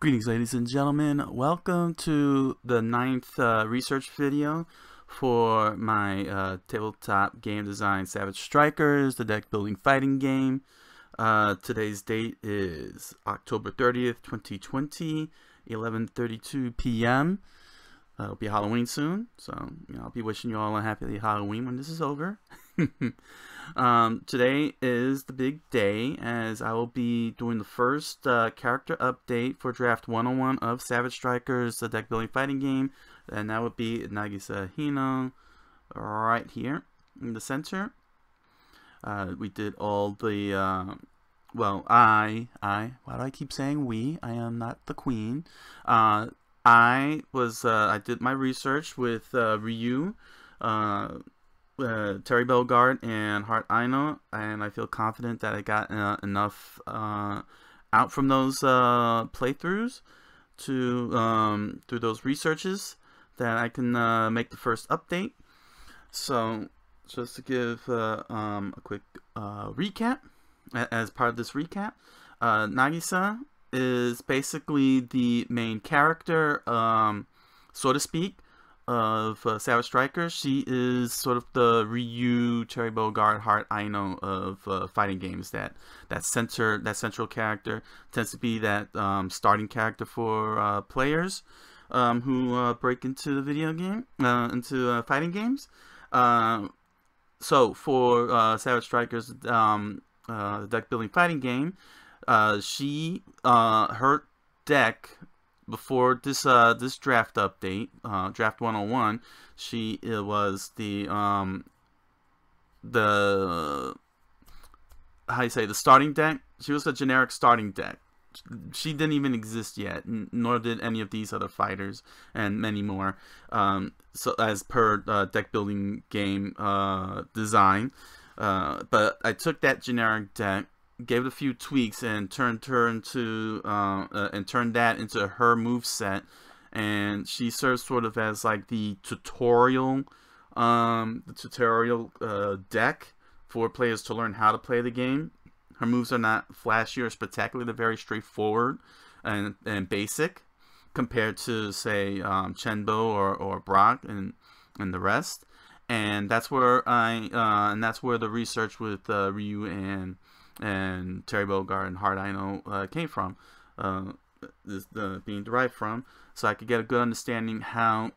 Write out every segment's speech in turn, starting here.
Greetings, ladies and gentlemen. Welcome to the 9th research video for my tabletop game design Savage Strikers, the deck building fighting game. Today's date is October 30th, 2020, 11:32 p.m. It'll be Halloween soon, so I'll be wishing you all a happy Halloween when this is over. Today is the big day, as I will be doing the first character update for Draft 101 of Savage Strikers, the deck building fighting game, and that would be Nagisa Hino right here in the center. We did all the well, why do I keep saying we? I am not the queen. I did my research with Ryu, Terry Bellegarde, and Heart Aino, and I feel confident that I got enough out from those playthroughs to through those researches that I can make the first update. So just to give a quick recap, as part of this recap, Nagisa is basically the main character, so to speak, of Savage Strikers. She is sort of the Ryu, Terry Bellegarde, Heart Aino of fighting games. That central character tends to be that starting character for players who break into the video game, into fighting games. So for Savage Strikers, the deck building fighting game, her deck, before this draft update, draft 101, it was the the starting deck. She was a generic starting deck. She didn't even exist yet, nor did any of these other fighters, and many more. So as per deck building game design, but I took that generic deck, gave it a few tweaks, and turned that into her move set, and she serves sort of as like the tutorial deck for players to learn how to play the game. Her moves are not flashy or spectacular; they're very straightforward and basic compared to, say, Chen or Brock and the rest. And that's where that's where the research with Ryu and Terry Bellegarde and Heart Aino came from, being derived from, so I could get a good understanding how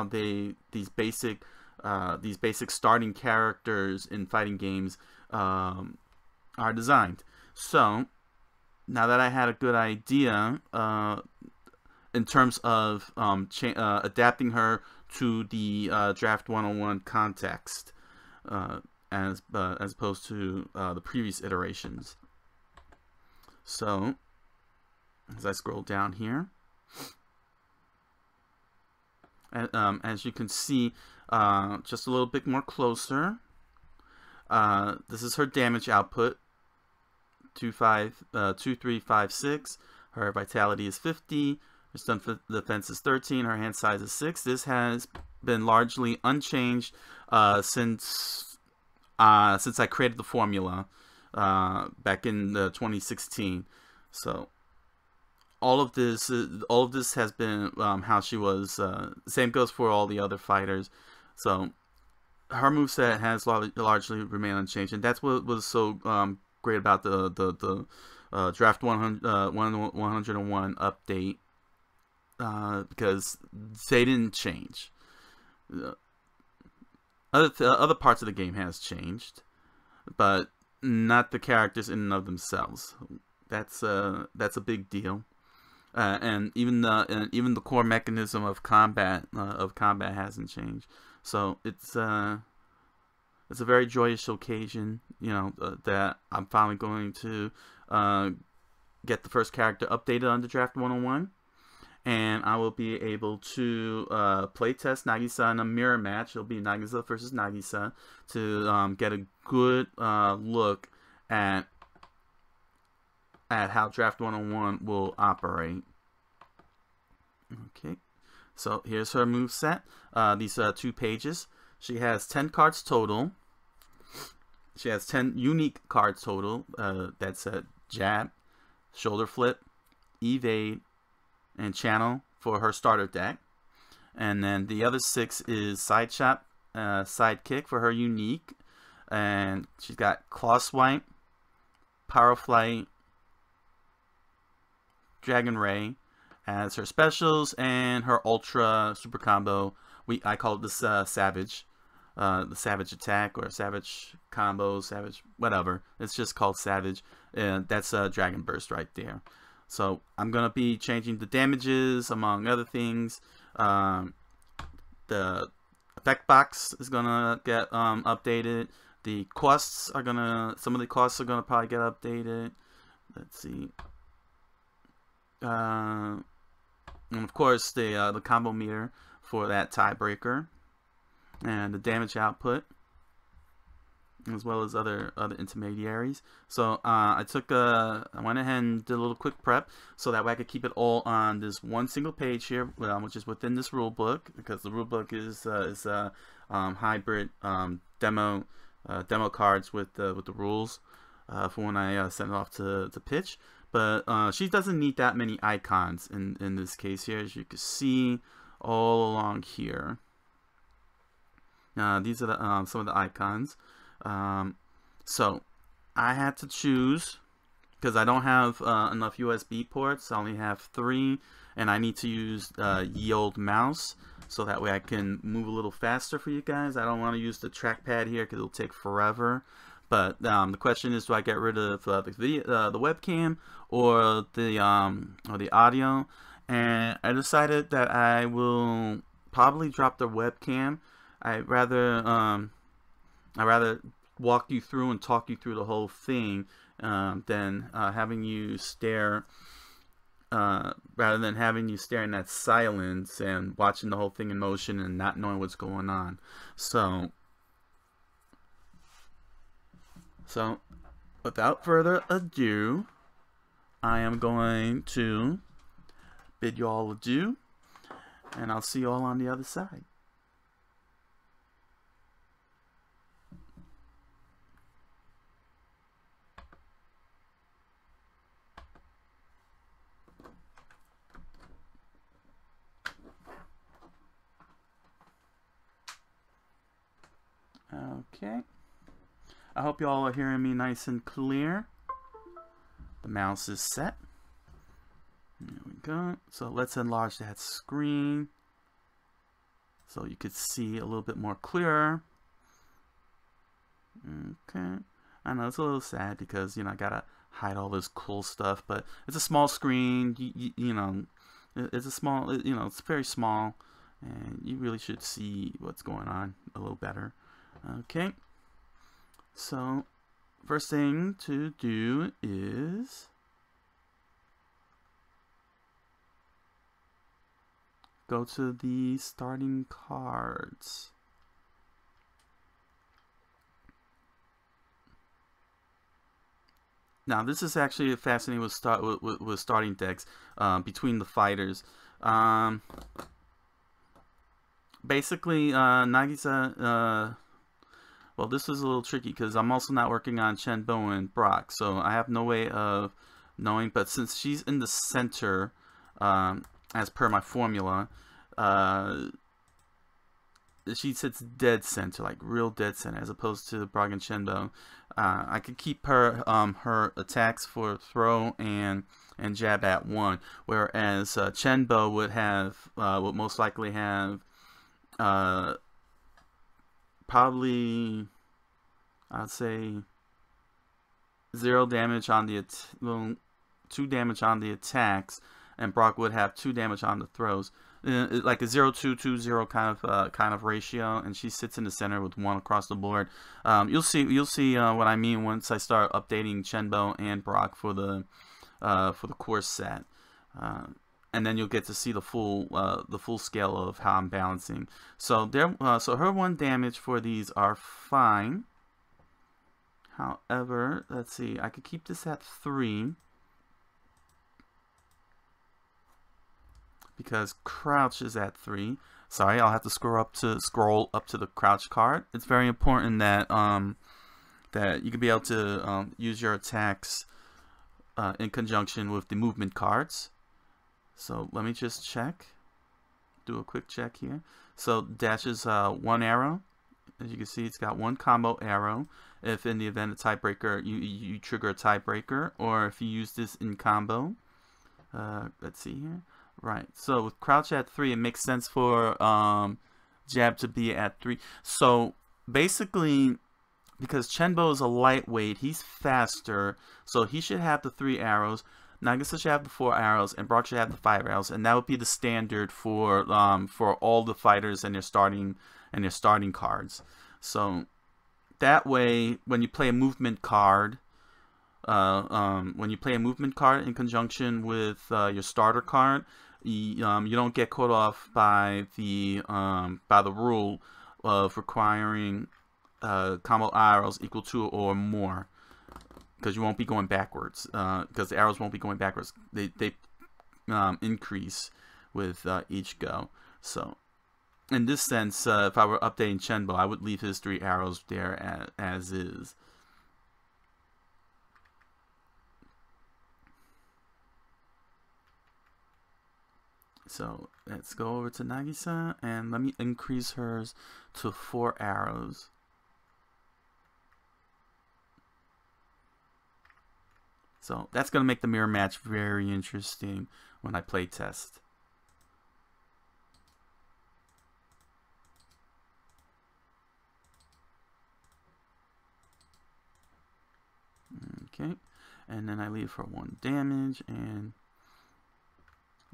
these basic starting characters in fighting games are designed. So now that I had a good idea in terms of adapting her to the Draft 101 context, as opposed to the previous iterations. So as I scroll down here, and as you can see, just a little bit more closer, this is her damage output: 2, 3, 5, 6. Her vitality is 50. Her stun defense is 13. Her hand size is 6. This has been largely unchanged since I created the formula back in 2016. So all of this has been how she was. Same goes for all the other fighters. So her moveset has largely remained unchanged, and that's what was so great about the Draft 101 update, because they didn't change. Other parts of the game has changed, but not the characters in and of themselves. That's a big deal, and even the core mechanism of combat hasn't changed. So it's a very joyous occasion, that I'm finally going to get the first character updated under Draft 101. And I will be able to playtest Nagisa in a mirror match. It'll be Nagisa versus Nagisa to get a good look at how Draft 101 will operate. Okay, so here's her moveset. These 2 pages. She has 10 cards total. She has 10 unique cards total. That's a jab, shoulder flip, evade, and Channel for her starter deck. And then the other 6 is Sidekick for her unique. And she's got Claw Swipe, Power Flight, Dragon Ray as her specials, and her Ultra Super Combo. I call it this Savage. The Savage Attack or Savage Combo, Savage whatever. It's just called Savage. And that's Dragon Burst right there. So I'm going to be changing the damages among other things. The effect box is going to get updated. The costs are going to, some of the costs are going to probably get updated. Let's see. And of course the combo meter for that tiebreaker. And the damage output, as well as other intermediaries. So I went ahead and did a little quick prep so that way I could keep it all on this one single page here, which is within this rule book, because the rule book is hybrid demo cards with the rules for when I send it off to pitch. But she doesn't need that many icons in this case here, as you can see all along here. These are some of the icons. So I had to choose, because I don't have enough USB ports. I only have 3, and I need to use ye olde mouse so that way I can move a little faster for you guys. I don't want to use the trackpad here because it'll take forever. But the question is, do I get rid of the webcam or the audio? And I decided that I will probably drop the webcam. I'd rather walk you through and talk you through the whole thing than having you stare, rather than having you stare in that silence and watching the whole thing in motion and not knowing what's going on. So without further ado, I am going to bid you all adieu, and I'll see you all on the other side. Okay, I hope you all are hearing me nice and clear. The mouse is set. There we go. So let's enlarge that screen so you could see a little bit more clearer. Okay, I know it's a little sad because, you know, I gotta hide all this cool stuff, but it's a small screen. You know, it's a small, you know, it's very small, and you really should see what's going on a little better. Okay, so first thing to do is go to the starting cards. Now this is actually fascinating with starting decks between the fighters. Basically, Nagisa. Well, this is a little tricky because I'm also not working on Chen, and Brock, so I have no way of knowing. But since she's in the center, as per my formula, she sits dead center, like real dead center, as opposed to Brock and Chen. I could keep her her attacks for throw and jab at 1, whereas Chen would most likely have probably, I'd say, 0 damage on the 2 damage on the attacks, and Brock would have 2 damage on the throws, like a 0-2-2-0 kind of ratio, and she sits in the center with 1 across the board. You'll see what I mean once I start updating Chen and Brock for the course set. And then you'll get to see the full scale of how I'm balancing. So so her 1 damage for these are fine. However, let's see, I could keep this at 3 because crouch is at 3. Sorry, I'll have to scroll up to the crouch card. It's very important that that you can be able to use your attacks in conjunction with the movement cards. So let me just check. Do a quick check here. So dash is 1 arrow. As you can see, it's got 1 combo arrow. If in the event of tiebreaker, you trigger a tiebreaker, or if you use this in combo. Let's see here. Right. So with crouch at 3, it makes sense for jab to be at 3. So basically, because Chenbo is a lightweight, he's faster, so he should have the 3 arrows. Nagisa should have the 4 arrows, and Brock should have the 5 arrows, and that would be the standard for all the fighters and their starting cards. So that way, when you play a movement card, in conjunction with your starter card, you don't get caught off by the rule of requiring combo arrows equal to or more, because you won't be going backwards. Because the arrows won't be going backwards. They increase with each go. So in this sense, if I were updating Chenbo, I would leave his 3 arrows there as is. So let's go over to Nagisa, and let me increase hers to 4 arrows. So that's going to make the mirror match very interesting when I play test. Okay, and then I leave for 1 damage, and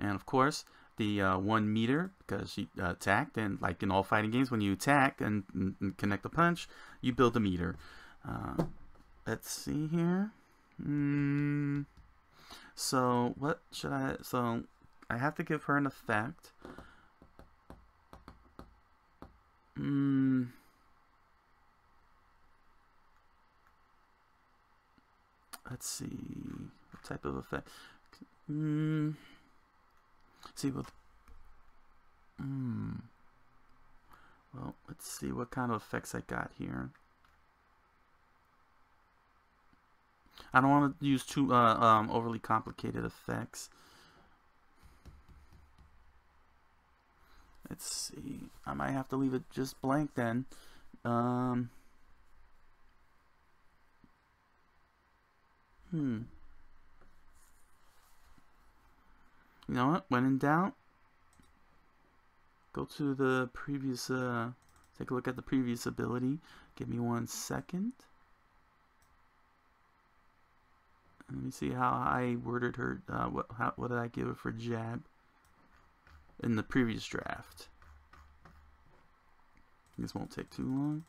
of course the 1 meter, because she attacked, and like in all fighting games, when you attack and connect the punch, you build a meter. Let's see here. So what should I? So I have to give her an effect. Let's see what type of effect. See what. Well, let's see what kind of effects I got here. I don't want to use too overly complicated effects. Let's see. I might have to leave it just blank then. You know what? When in doubt, go to the previous. Take a look at the previous ability. Give me 1 second. Let me see how I worded her. What did I give her for jab in the previous draft? This won't take too long.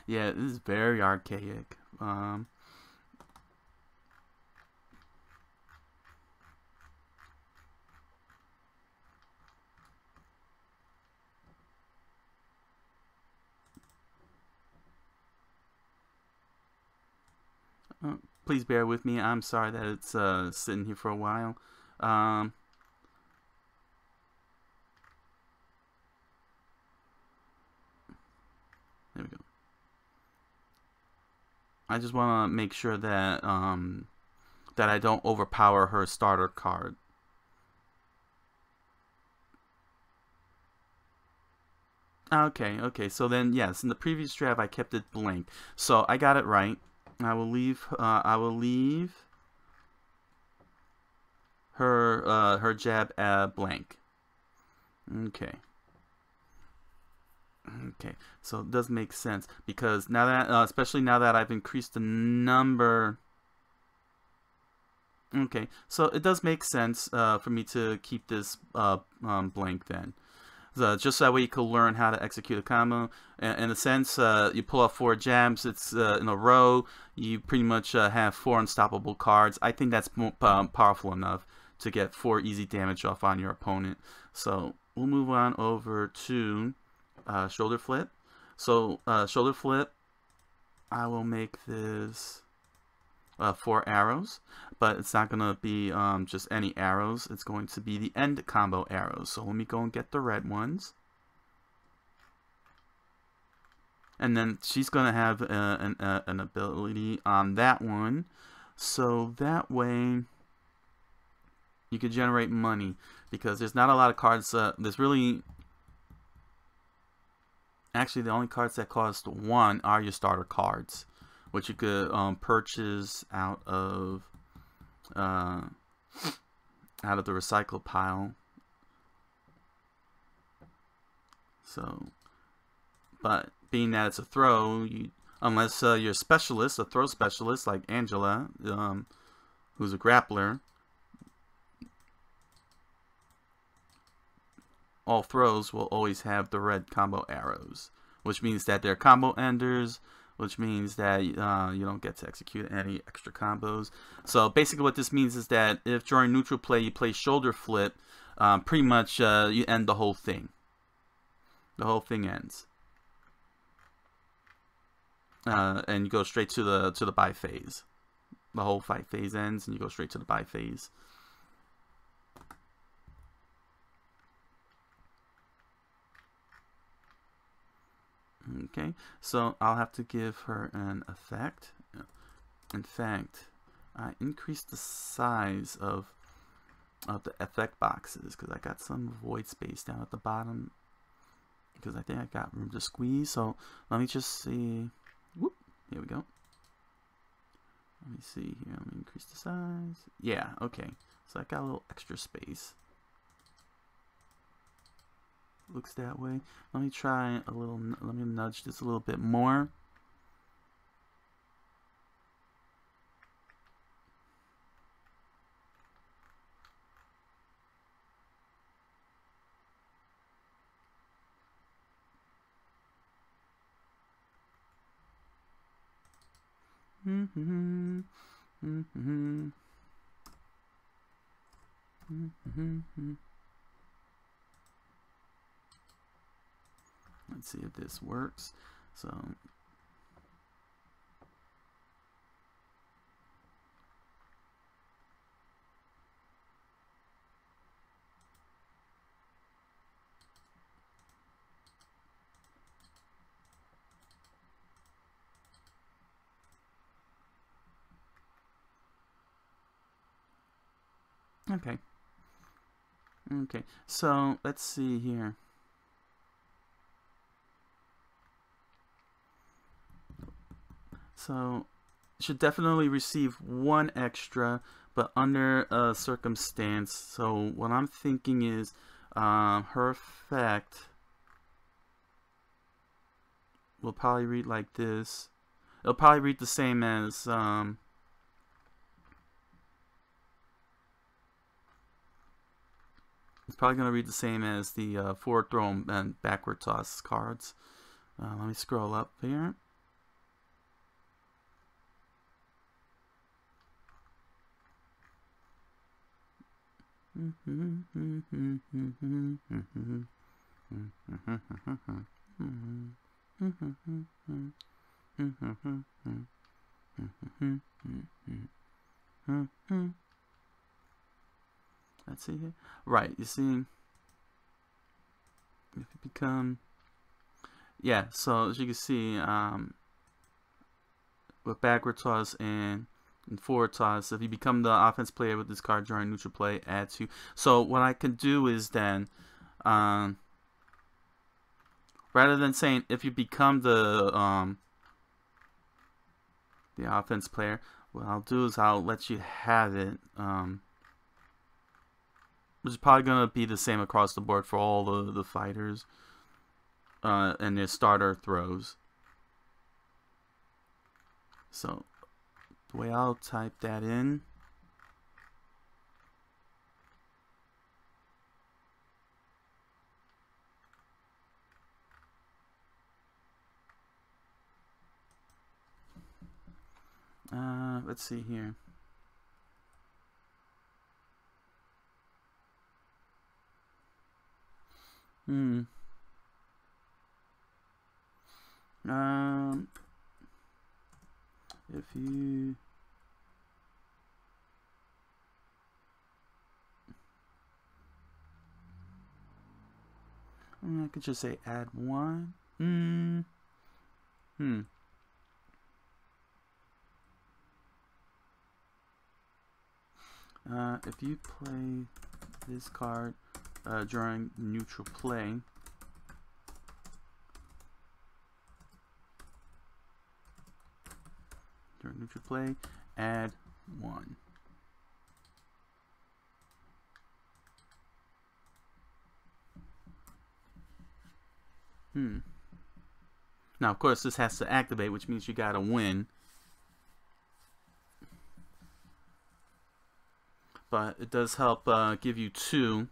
Yeah, this is very archaic. Please bear with me. I'm sorry that it's sitting here for a while. There we go. I just want to make sure that that I don't overpower her starter card. Okay. So then, yes, in the previous draft I kept it blank. So I got it right. I will leave her jab blank. Okay, so it does make sense, because now that especially now that I've increased the number Okay, so it does make sense for me to keep this blank then. So just that way you can learn how to execute a combo. In a sense, you pull off 4 jabs, it's in a row, you pretty much have 4 unstoppable cards. I think that's powerful enough to get 4 easy damage off on your opponent. So we'll move on over to shoulder flip. So shoulder flip, I will make this 4 arrows, but it's not going to be just any arrows. It's going to be the end combo arrows. So let me go and get the red ones. And then she's going to have an ability on that one. So that way you can generate money, because there's not a lot of cards. There's really... Actually, the only cards that cost 1 are your starter cards, which you could purchase out of the recycle pile. So, but being that it's a throw, unless you're a specialist, a throw specialist like Angela, who's a grappler, all throws will always have the red combo arrows, which means that they're combo enders, which means that you don't get to execute any extra combos. So basically what this means is that if during neutral play you play shoulder flip, pretty much you end the whole thing. The whole thing ends. And you go straight to the buy phase. The whole fight phase ends and you go straight to the buy phase. Okay, so I'll have to give her an effect. In fact, I increased the size of the effect boxes because I got some void space down at the bottom, because I think I got room to squeeze. So let me just see. Whoop, here we go. Let me see here. Let me increase the size. Yeah, okay. So I got a little extra space. Looks that way. Let me try a little. Let me nudge this a little bit more. Let's see if this works. So okay. Okay. So let's see here. So should definitely receive 1 extra, but under a circumstance. So what I'm thinking is her effect will probably read like this. It'll probably read the same as it's probably going to read the same as the forward throw and backward toss cards. Let me scroll up here. Let's see here. Right, you see, if you become, yeah, so as you can see, with backward toss and forward toss, if you become the offense player with this card during neutral play, add 2. So what I can do is then, rather than saying if you become the offense player, what I'll do is I'll let you have it, which is probably going to be the same across the board for all the fighters and their starter throws. So the way I'll type that in Let's see here. If you I could just say add one. If you play this card during neutral play, add one. Now, of course, this has to activate, which means you gotta win. But it does help give you two.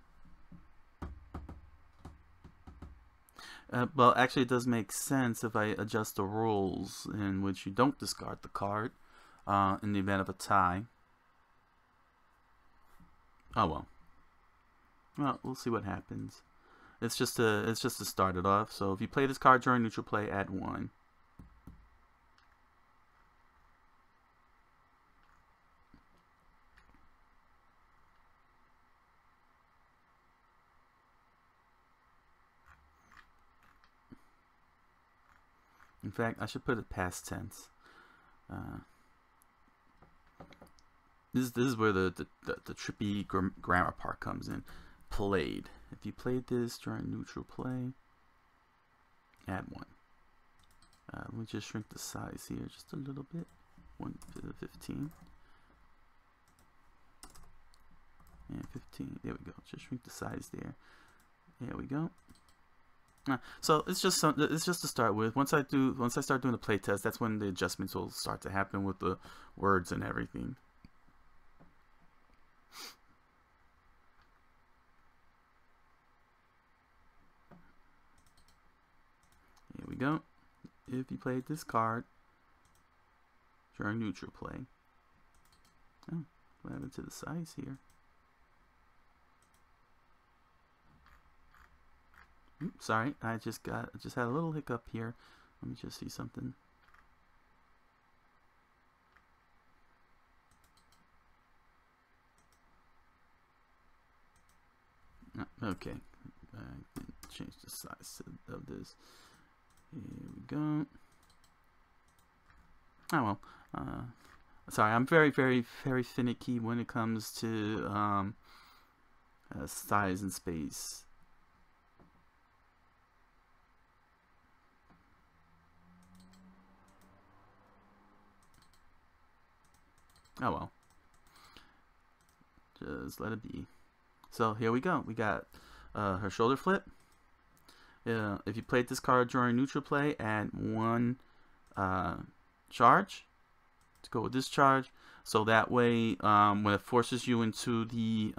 Well, actually, it does make sense if I adjust the rules in which you don't discard the card in the event of a tie. Oh well. Well, we'll see what happens. It's just to start it off. So if you play this card during neutral play, add one. In fact, I should put it past tense. This is where the trippy grammar part comes in. Played. If you played this during neutral play, add one. Let me just shrink the size here just a little bit. 1 to 15. And 15. There we go. Just shrink the size there. There we go. So it's just to start with. Once I start doing the play test, that's when the adjustments will start to happen with the words and everything. Here we go. If you played this card during neutral play. Oh, what happened to the size here? Oops, sorry, I just had a little hiccup here. Let me just see something. Okay, I didn't change the size of this. Here we go. Oh well. Sorry, I'm very finicky when it comes to size and space. Oh well. Just let it be. So here we go. We got her shoulder flip. If you played this card during neutral play, add one charge to go with this charge. So that way, when it forces you into the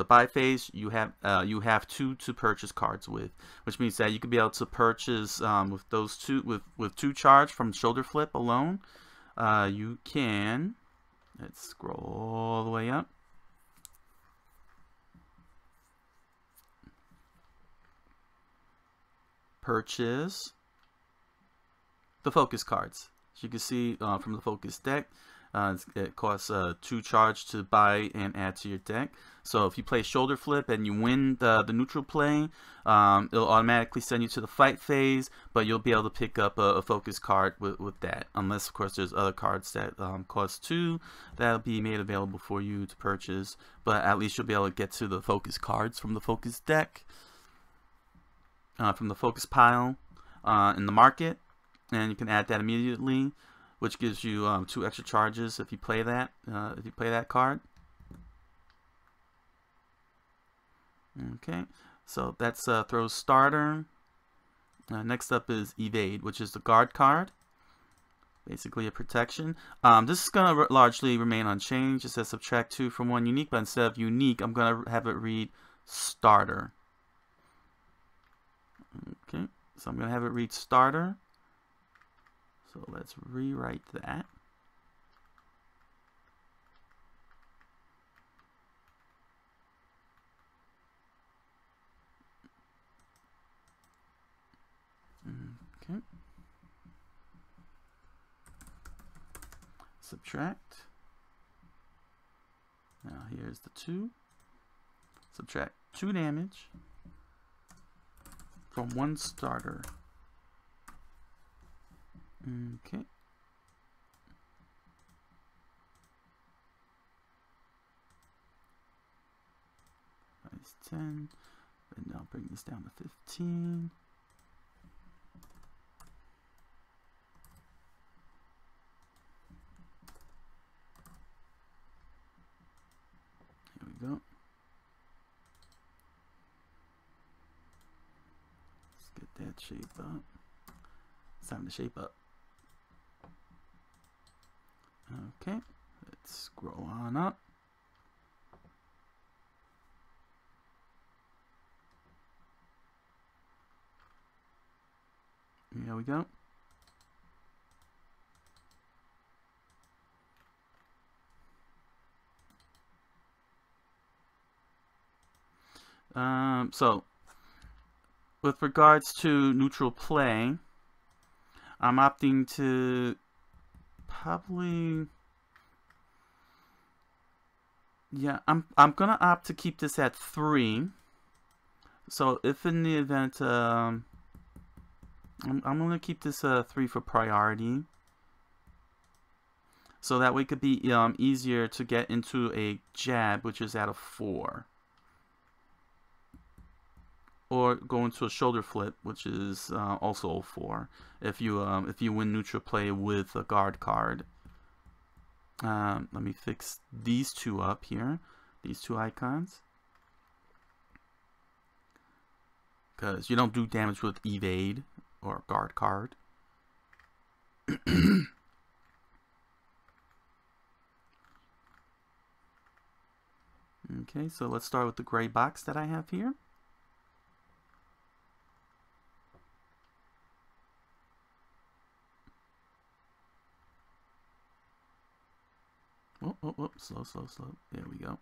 buy phase, you have two to purchase cards with, which means that you could be able to purchase with those two with two charge from shoulder flip alone. You can, let's scroll all the way up. Purchase the focus cards. As you can see from the focus deck, it costs 2 charge to buy and add to your deck. So if you play shoulder flip and you win the neutral play, it'll automatically send you to the fight phase, but you'll be able to pick up a focus card with that, unless of course there's other cards that cost 2 that'll be made available for you to purchase, but at least you'll be able to get to the focus cards from the focus deck, from the focus pile in the market, and you can add that immediately, which gives you 2 extra charges if you play that card. Okay, so that's throws starter. Next up is evade, which is the guard card, basically a protection. This is going to largely remain unchanged. It says subtract 2 from 1 unique, but instead of unique, I'm going to have it read starter. Okay, so I'm going to have it read starter. So let's rewrite that. Okay. Subtract. Now here's the 2. Subtract 2 damage from 1 starter. Okay. That's 10. And I'll bring this down to 15. Here we go. Let's get that shape up. It's time to shape up. Okay, let's scroll on up. Here we go. So with regards to neutral play, I'm opting to probably, yeah, I'm gonna opt to keep this at 3. So if in the event, I'm gonna keep this 3 for priority, so that way it could be easier to get into a jab, which is at a 4, or go into a shoulder flip, which is also a 4. If you win neutral play with a guard card. Let me fix these 2 up here, these 2 icons, because you don't do damage with evade or guard card. Okay, so let's start with the gray box that I have here. Oh, slow. There we go.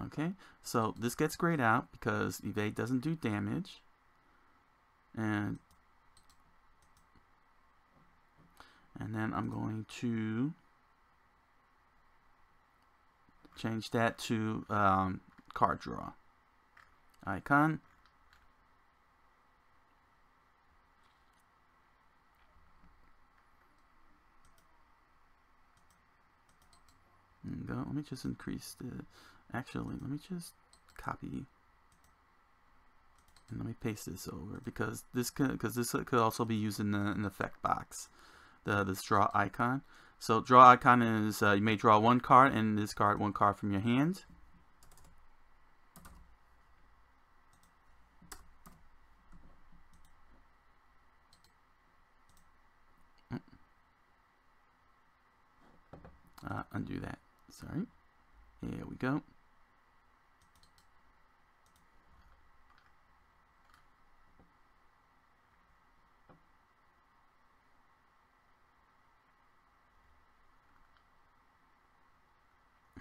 Okay, so this gets grayed out because evade doesn't do damage. And then I'm going to change that to card draw icon. There you go. Let me just increase the, actually, let me just copy and let me paste this over, because this could also be used in the effect box, this draw icon. So draw icon is you may draw 1 card and discard 1 card from your hand. Undo that. Sorry. Here we go.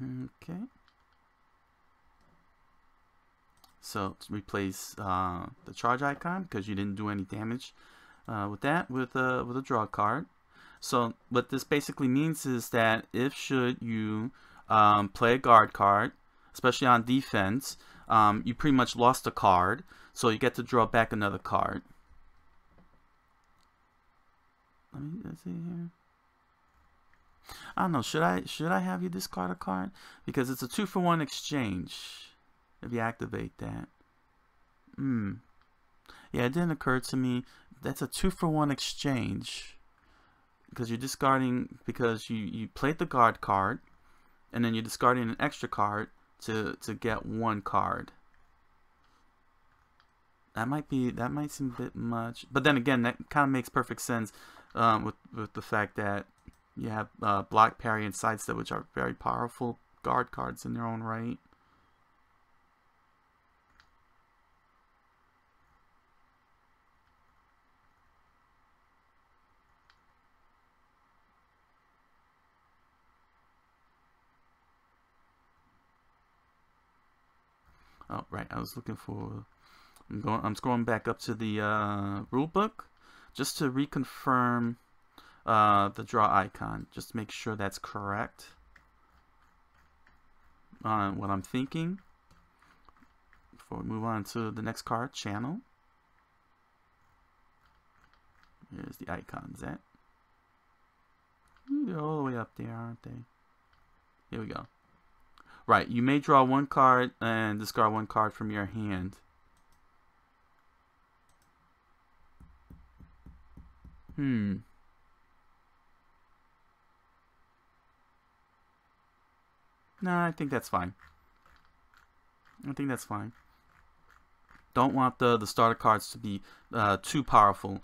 Okay. So to replace the charge icon, because you didn't do any damage with that, with a draw card. So what this basically means is that if should you play a guard card, especially on defense, you pretty much lost a card, so you get to draw back another card. Let's see here. I don't know. Should I have you discard a card, because it's a 2-for-1 exchange if you activate that. Yeah, it didn't occur to me. That's a 2-for-1 exchange, because you're discarding, because you played the guard card, and then you're discarding an extra card to get 1 card. That might seem a bit much, but then again, that kind of makes perfect sense with the fact that you have block, parry, and sidestep, which are very powerful guard cards in their own right. right. I was looking for. I'm scrolling back up to the rule book just to reconfirm the draw icon. Just to make sure that's correct on what I'm thinking. Before we move on to the next card, channel. Here's the icons at. They're all the way up there, aren't they? Here we go. Right, you may draw one card and discard one card from your hand. No, I think that's fine. I think that's fine. Don't want the starter cards to be too powerful.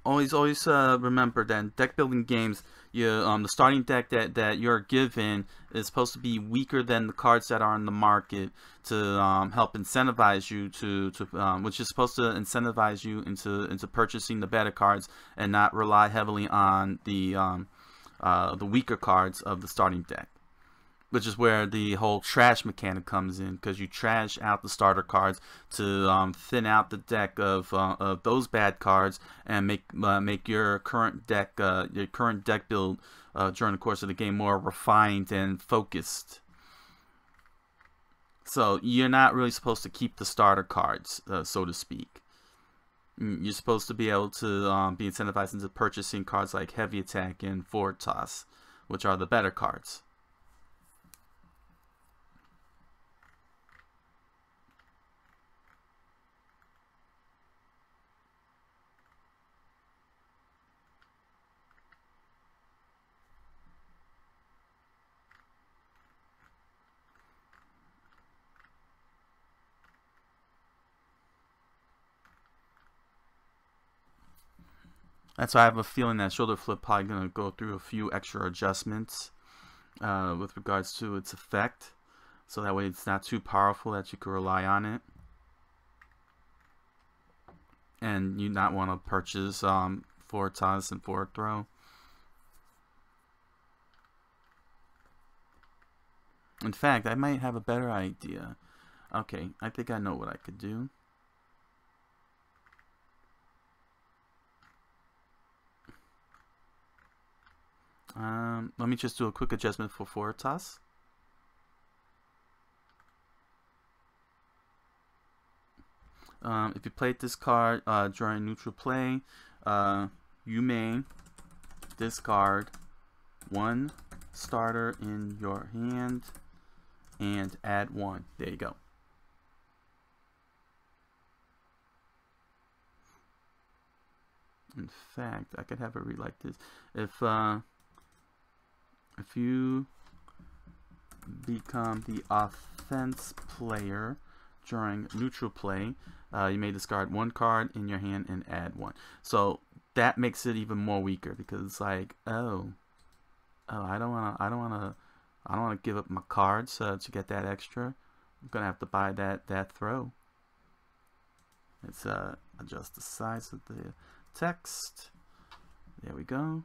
Always remember that in deck building games, the starting deck that you're given is supposed to be weaker than the cards that are on the market to help incentivize you which is supposed to incentivize you into purchasing the better cards and not rely heavily on the weaker cards of the starting deck. Which is where the whole trash mechanic comes in, because you trash out the starter cards to thin out the deck of those bad cards and make your current deck build during the course of the game more refined and focused. So you're not really supposed to keep the starter cards, so to speak. You're supposed to be able to be incentivized into purchasing cards like Heavy Attack and Forward Toss, which are the better cards. That's why I have a feeling that shoulder flip probably going to go through a few extra adjustments with regards to its effect, so that way it's not too powerful that you can rely on it, and you not want to purchase forward toss and forward throw. In fact, I might have a better idea. Okay, I think I know what I could do. Let me just do a quick adjustment for forward toss. If you played this card during neutral play, you may discard one starter in your hand and add one. There you go. In fact, I could have it read like this. If you become the offense player during neutral play, you may discard one card in your hand and add one. So that makes it even more weaker, because it's like, I don't wanna give up my cards to get that extra. I'm gonna have to buy that throw. Let's adjust the size of the text. There we go.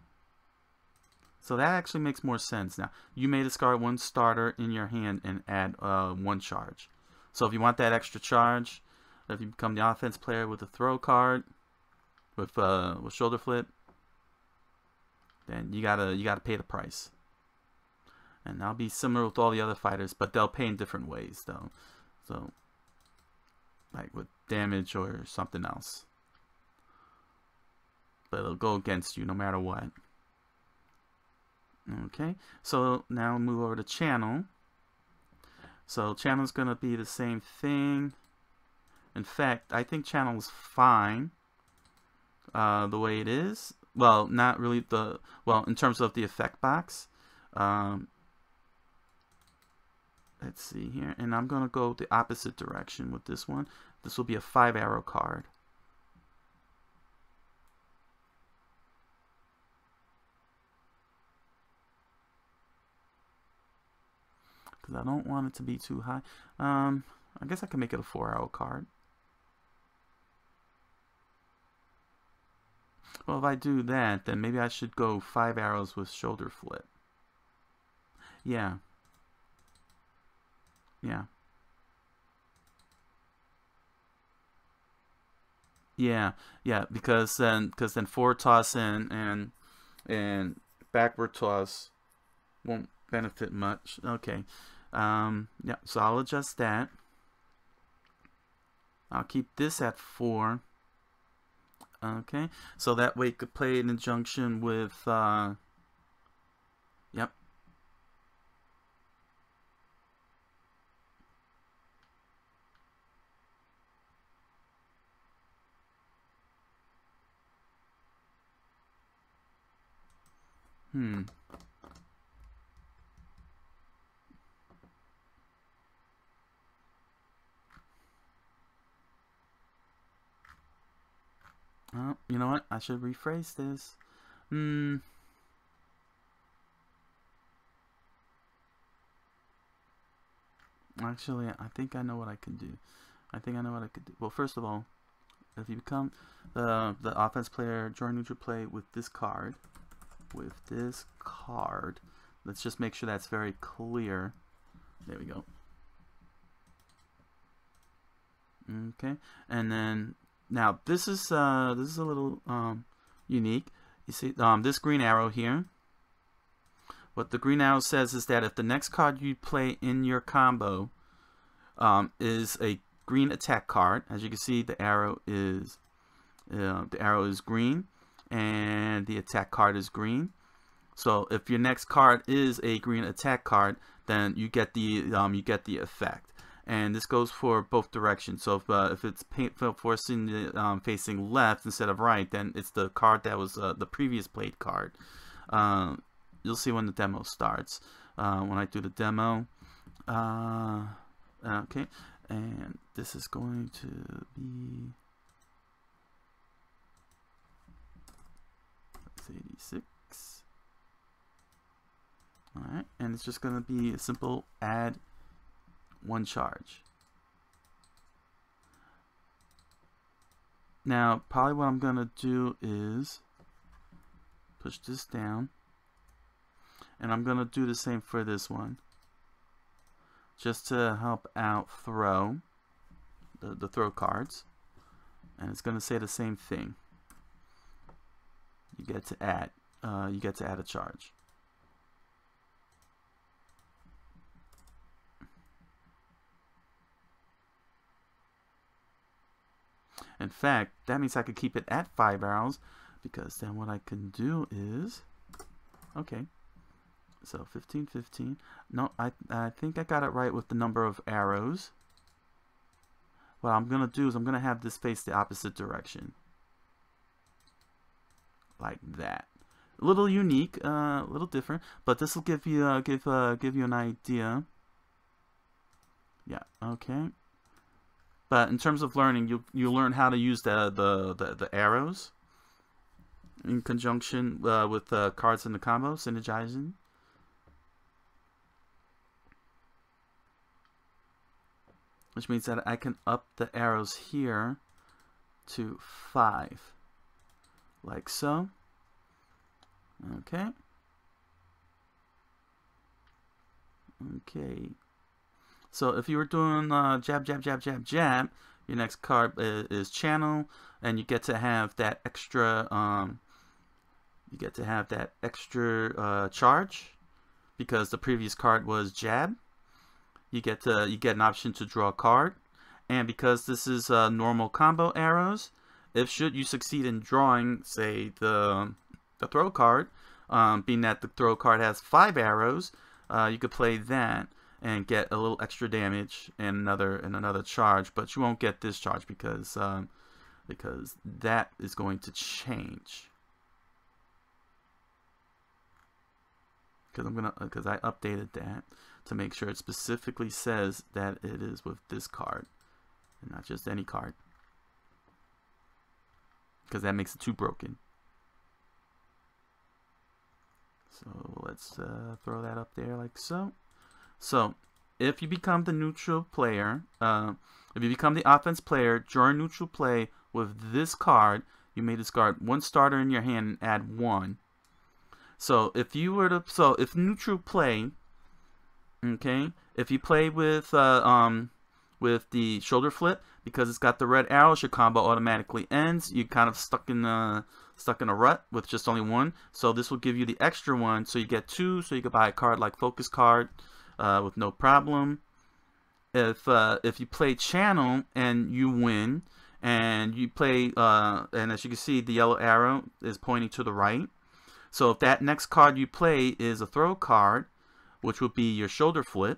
So that actually makes more sense now. You may discard one starter in your hand and add one charge. So if you want that extra charge, if you become the offense player with a throw card, with shoulder flip, then you gotta pay the price. And that'll be similar with all the other fighters, but they'll pay in different ways though. So like with damage or something else. But it'll go against you no matter what. Okay, so now move over to channel. So channel is going to be the same thing. In fact, I think channel is fine the way it is. Well, not really in terms of the effect box. Let's see here, and I'm going to go the opposite direction with this one. This will be a 5-arrow card. Because I don't want it to be too high. I guess I can make it a 4-arrow card. Well, if I do that, then maybe I should go 5 arrows with shoulder flip. Yeah. Yeah. Yeah, yeah, because then forward toss and backward toss won't benefit much. Okay. Yeah, so I'll adjust that. I'll keep this at 4. Okay, so that way you could play it in conjunction with yep. Oh, you know what? I should rephrase this. Actually, I think I know what I can do. Well, first of all, if you become the offense player during neutral play with this card, let's just make sure that's very clear. There we go. Okay, and then now this is a little unique. You see this green arrow here. What the green arrow says is that if the next card you play in your combo is a green attack card, as you can see, the arrow is green, and the attack card is green. So if your next card is a green attack card, then you get the effect. And this goes for both directions. So if it's forcing the facing left instead of right, then it's the card that was the previous played card. You'll see when the demo starts. When I do the demo, okay, and this is going to be 86. All right, and it's just going to be a simple add 1 charge. Now, probably what I'm going to do is push this down, and I'm going to do the same for this one, just to help out throw, the throw cards, and it's going to say the same thing. You get to add a charge. In fact, that means I could keep it at 5 arrows, because then what I can do is, okay, so 15, 15. No, I think I got it right with the number of arrows. What I'm going to do is I'm going to have this face the opposite direction. Like that. A little unique, a little different, but this will give you give you an idea. Yeah, okay. But in terms of learning, you learn how to use the arrows in conjunction with cards in the combo, synergizing. Which means that I can up the arrows here to 5, like so. Okay. Okay. So if you were doing jab, jab, jab, jab, jab, your next card is channel, and you get to have that extra charge because the previous card was jab. You get an option to draw a card, and because this is normal combo arrows, if should you succeed in drawing, say, the throw card, being that the throw card has 5 arrows, you could play that and get a little extra damage and another charge, but you won't get this charge because that is going to change. Because I updated that to make sure it specifically says that it is with this card and not just any card, because that makes it too broken. So let's throw that up there like so. So if you become the neutral player, if you become the offense player during neutral play with this card, you may discard 1 starter in your hand and add 1. So if you were to, if neutral play, okay, if you play with with the shoulder flip, because it's got the red arrows, your combo automatically ends. You're kind of stuck in a rut with just only one. So this will give you the extra one, so you get two, so you can buy a card like Focus Card with no problem. If you play Channel and you win, and you play, and as you can see, the yellow arrow is pointing to the right. So if that next card you play is a throw card, which would be your shoulder flip,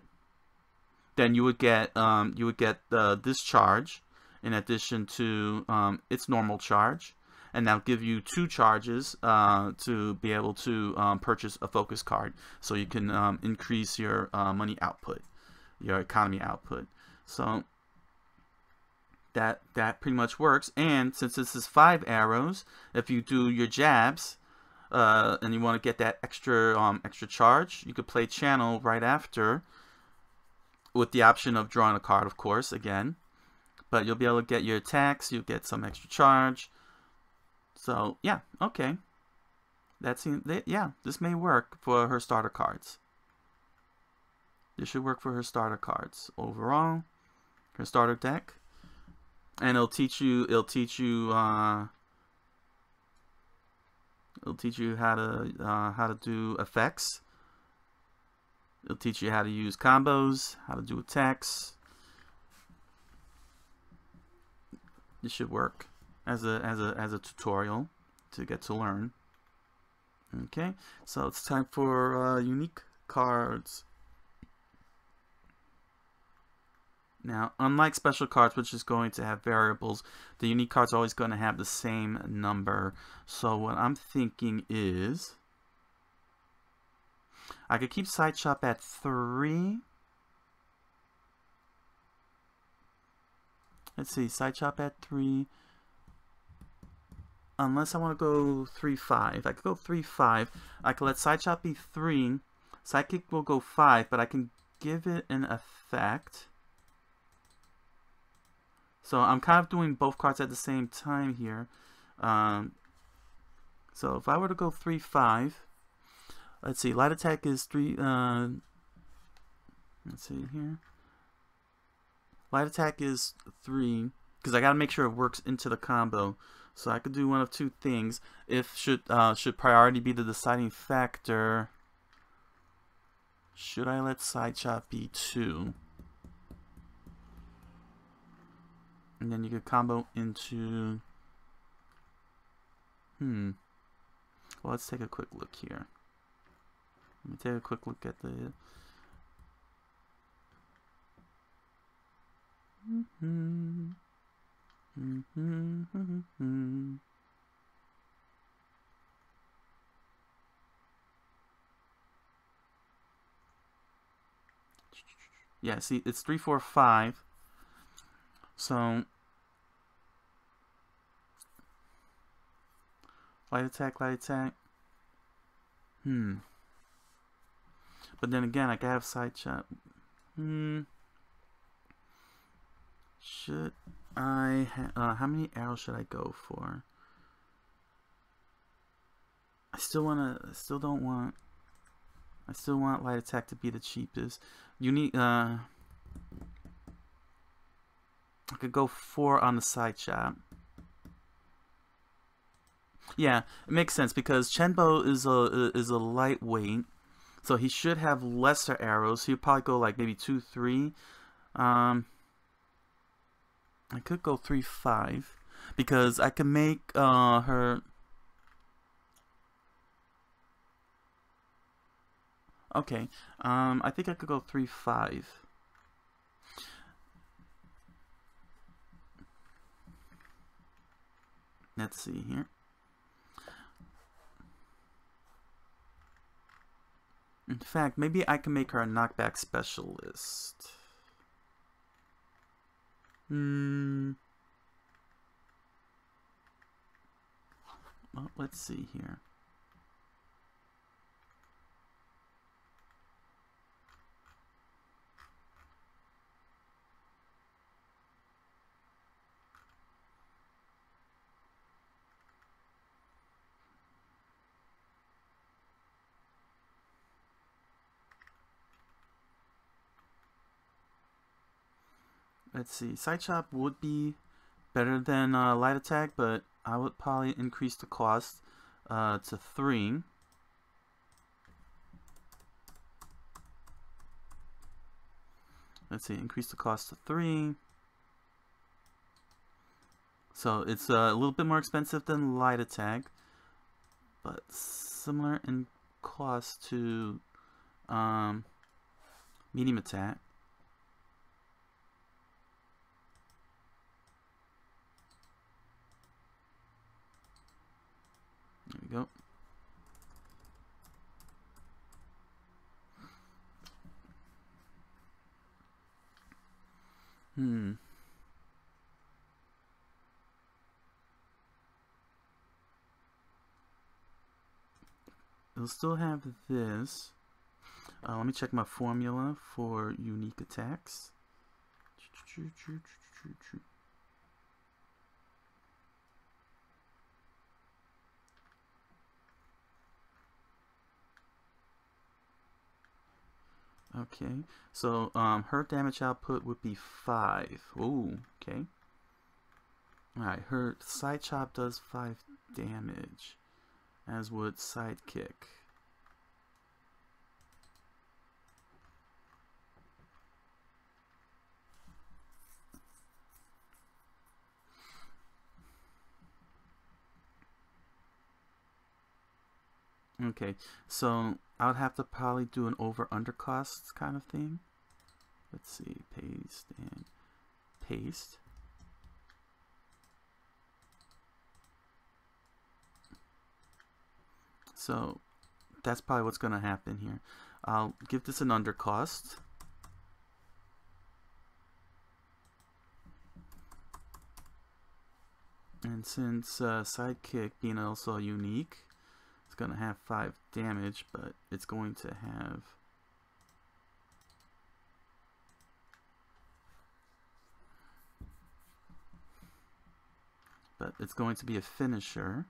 then you would get this charge in addition to its normal charge, and that'll give you 2 charges to be able to purchase a focus card, so you can increase your money output, your economy output. So that pretty much works. And since this is 5 arrows, if you do your jabs and you want to get that extra charge, you could play Channel right after, with the option of drawing a card, of course, again. But you'll be able to get your attacks, you'll get some extra charge. So yeah, okay. Yeah, this may work for her starter cards. This should work for her starter cards overall, her starter deck. And it'll teach you how to do effects. It'll teach you how to use combos, how to do attacks. This should work as a tutorial to get to learn. Okay, so it's time for unique cards. Now, unlike special cards, which is going to have variables, the unique cards are always going to have the same number. So what I'm thinking is, I could keep Side Chop at 3. Let's see, Side Chop at 3. Unless I want to go 3-5. I could go 3-5. I could let Side Chop be 3. Sidekick will go 5, but I can give it an effect. So I'm kind of doing both cards at the same time here. So if I were to go 3-5, let's see, light attack is 3. Let's see here. Light attack is 3 because I gotta make sure it works into the combo. So I could do one of 2 things. If should priority be the deciding factor? Should I let Side Chop be 2? And then you could combo into. Well, let's take a quick look here. Let me take a quick look at the. Yeah, see, it's 3-4-5. So light attack, light attack. But then again, I could have Side Chop. Should I how many arrows should I go for? I still want light attack to be the cheapest. You need I could go 4 on the Side Chop. Yeah, it makes sense because Chenbo is a lightweight, so he should have lesser arrows. He'd probably go like maybe 2-3. I could go 3-5 because I can make her. Okay, I think I could go 3-5. Let's see here. In fact, maybe I can make her a knockback specialist. Well, let's see here. let's see. Side chop would be better than light attack, but I would probably increase the cost to 3. Let's see, increase the cost to 3. So it's a little bit more expensive than light attack, but similar in cost to medium attack. There we go. It'll still have this. Let me check my formula for unique attacks. Okay, so her damage output would be 5. Ooh, okay. Alright, her side chop does 5 damage, as would Sidekick. Okay, so I would have to probably do an over-under costs kind of thing. Let's see, paste and paste. So that's probably what's going to happen here. I'll give this an under cost. And since Sidekick being also unique, it's going to have 5 damage, but it's going to have be a finisher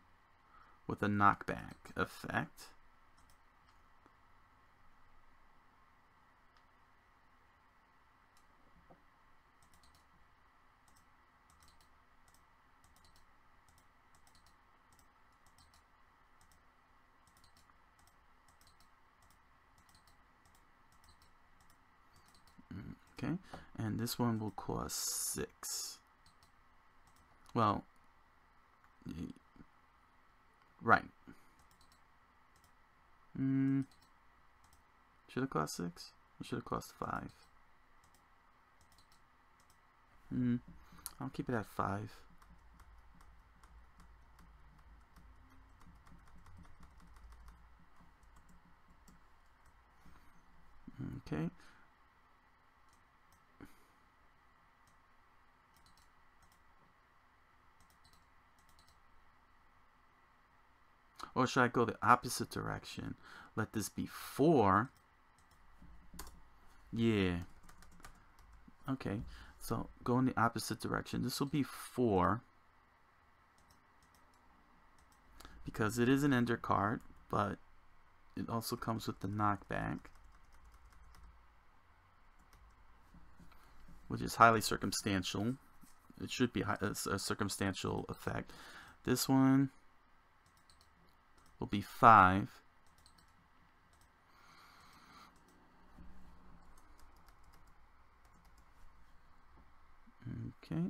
with a knockback effect. Okay, and this one will cost 6. Well, right. Should have cost 6? Or should have cost 5? I'll keep it at 5. Okay. Or should I go the opposite direction? Let this be 4. Yeah. Okay. So go in the opposite direction. This will be 4. Because it is an ender card, but it also comes with the knockback, which is highly circumstantial. It should be a circumstantial effect. This one will be 5. Okay,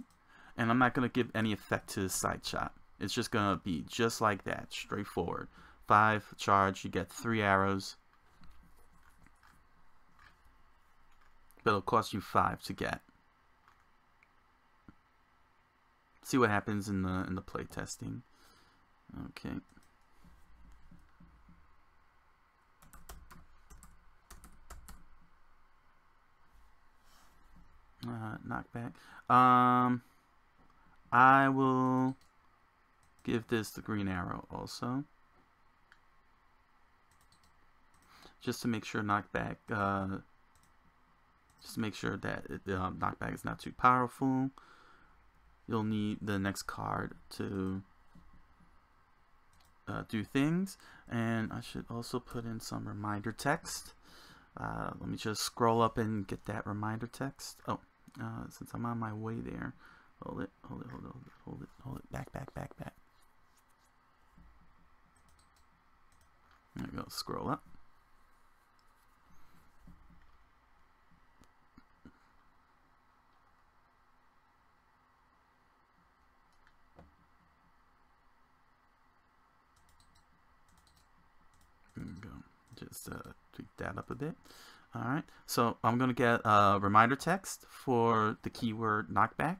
and I'm not going to give any effect to the side chop. It's just going to be just like that, straightforward. 5 charge, you get 3 arrows, but it'll cost you 5 to get. See what happens in the play testing. Okay. Knockback. I will give this the green arrow also, just to make sure knockback. Just to make sure that knockback is not too powerful. You'll need the next card to do things, and I should also put in some reminder text. Let me just scroll up and get that reminder text. Oh, since I'm on my way there. Hold it, hold it, hold it, hold it, hold it. Back, back, back, back. There we go. Scroll up. There we go. Just tweak that up a bit. All right. So I'm going to get a reminder text for the keyword knockback.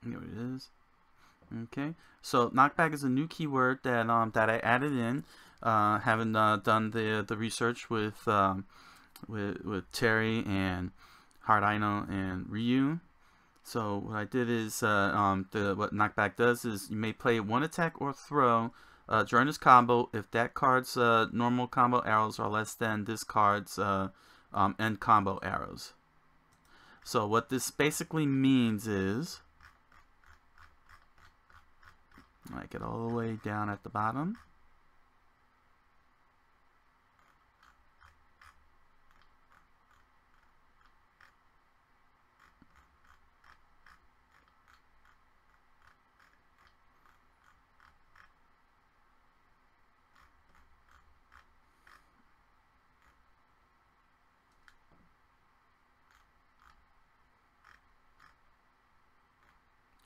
Here it is. Okay, so knockback is a new keyword that that I added in, having done the research with Terry and Hard Ino and Ryu. So what I did is what knockback does is you may play one attack or throw during this combo if that card's normal combo arrows are less than this card's end combo arrows. So what this basically means is, I get all the way down at the bottom.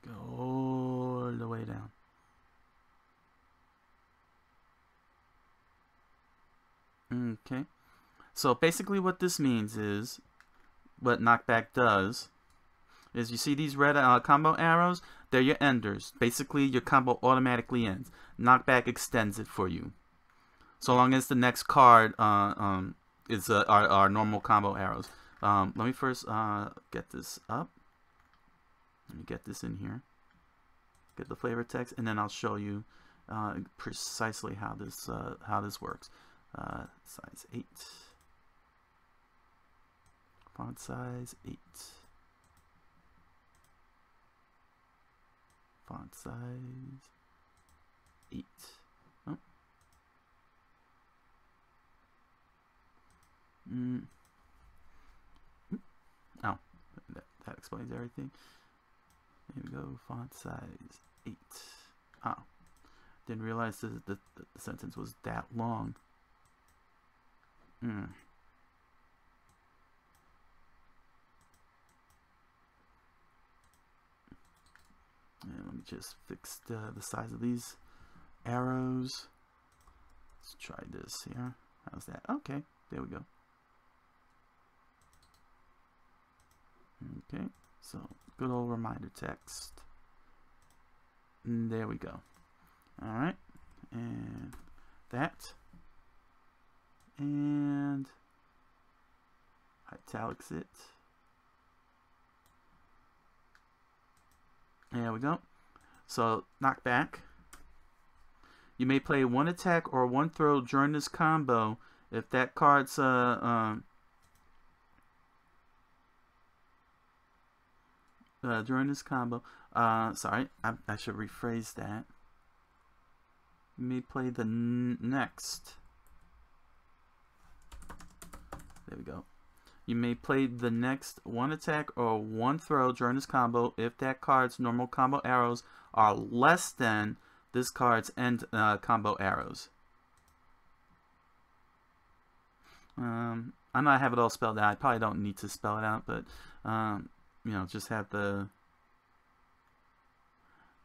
Go all the way down. Okay, so basically what this means is, what knockback does is, you see these red combo arrows, they're your enders. Basically your combo automatically ends. Knockback extends it for you, so long as the next card is our normal combo arrows. Let me first get this up. Let me get this in here, get the flavor text, and then I'll show you precisely how this works. Size 8, font size 8, font size 8. Oh. Oh, that explains everything. There we go, font size 8. Oh, didn't realize the sentence was that long. And let me just fix the size of these arrows. Let's try this here. How's that? Okay, there we go. Okay, so good old reminder text. And there we go. All right, and that. And italics it. There we go. So knockback. You may play one attack or one throw during this combo if that card's during this combo. Sorry, I should rephrase that. You may play the next. There we go. You may play the next one attack or one throw during this combo if that card's normal combo arrows are less than this card's end combo arrows. I know I have it all spelled out. I probably don't need to spell it out, but you know, just have the.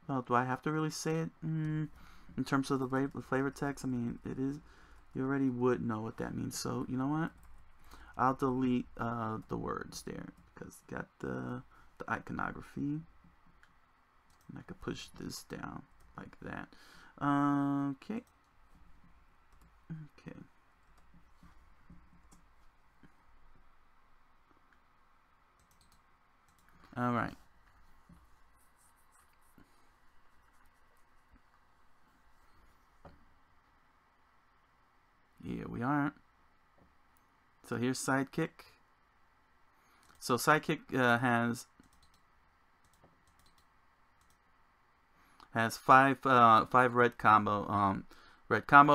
Well, do I have to really say it in terms of the flavor text? I mean, it is. You already would know what that means. So you know what? I'll delete the words there because got the iconography. And I could push this down like that. Okay. Okay. All right. Here we are. So here's Sidekick. So Sidekick has five red combo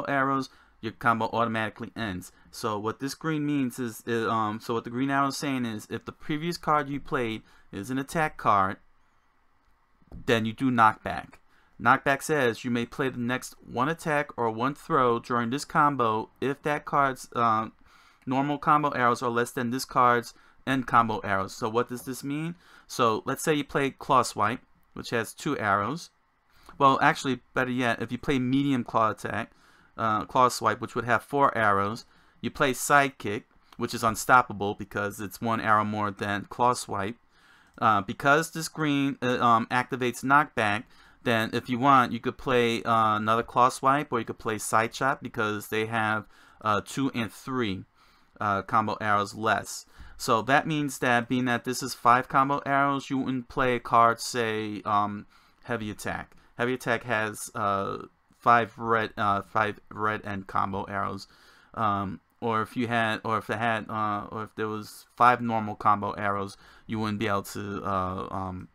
arrows. Your combo automatically ends. So what this green means is, so what the green arrow is saying is, if the previous card you played is an attack card, then you do knockback. Knockback says you may play the next one attack or one throw during this combo if that card's normal combo arrows are less than this card's end combo arrows. So what does this mean? So let's say you play Claw Swipe, which has 2 arrows. Well, actually, better yet, if you play medium claw attack, Claw Swipe, which would have 4 arrows, you play Sidekick, which is unstoppable because it's 1 arrow more than Claw Swipe. Because this green activates knockback, then if you want, you could play another Claw Swipe, or you could play Side Chop because they have 2 and 3 combo arrows less. So that means that, being that this is 5 combo arrows, you wouldn't play a card, say, Heavy Attack. Heavy Attack has 5 red end combo arrows. Or if there was 5 normal combo arrows, you wouldn't be able to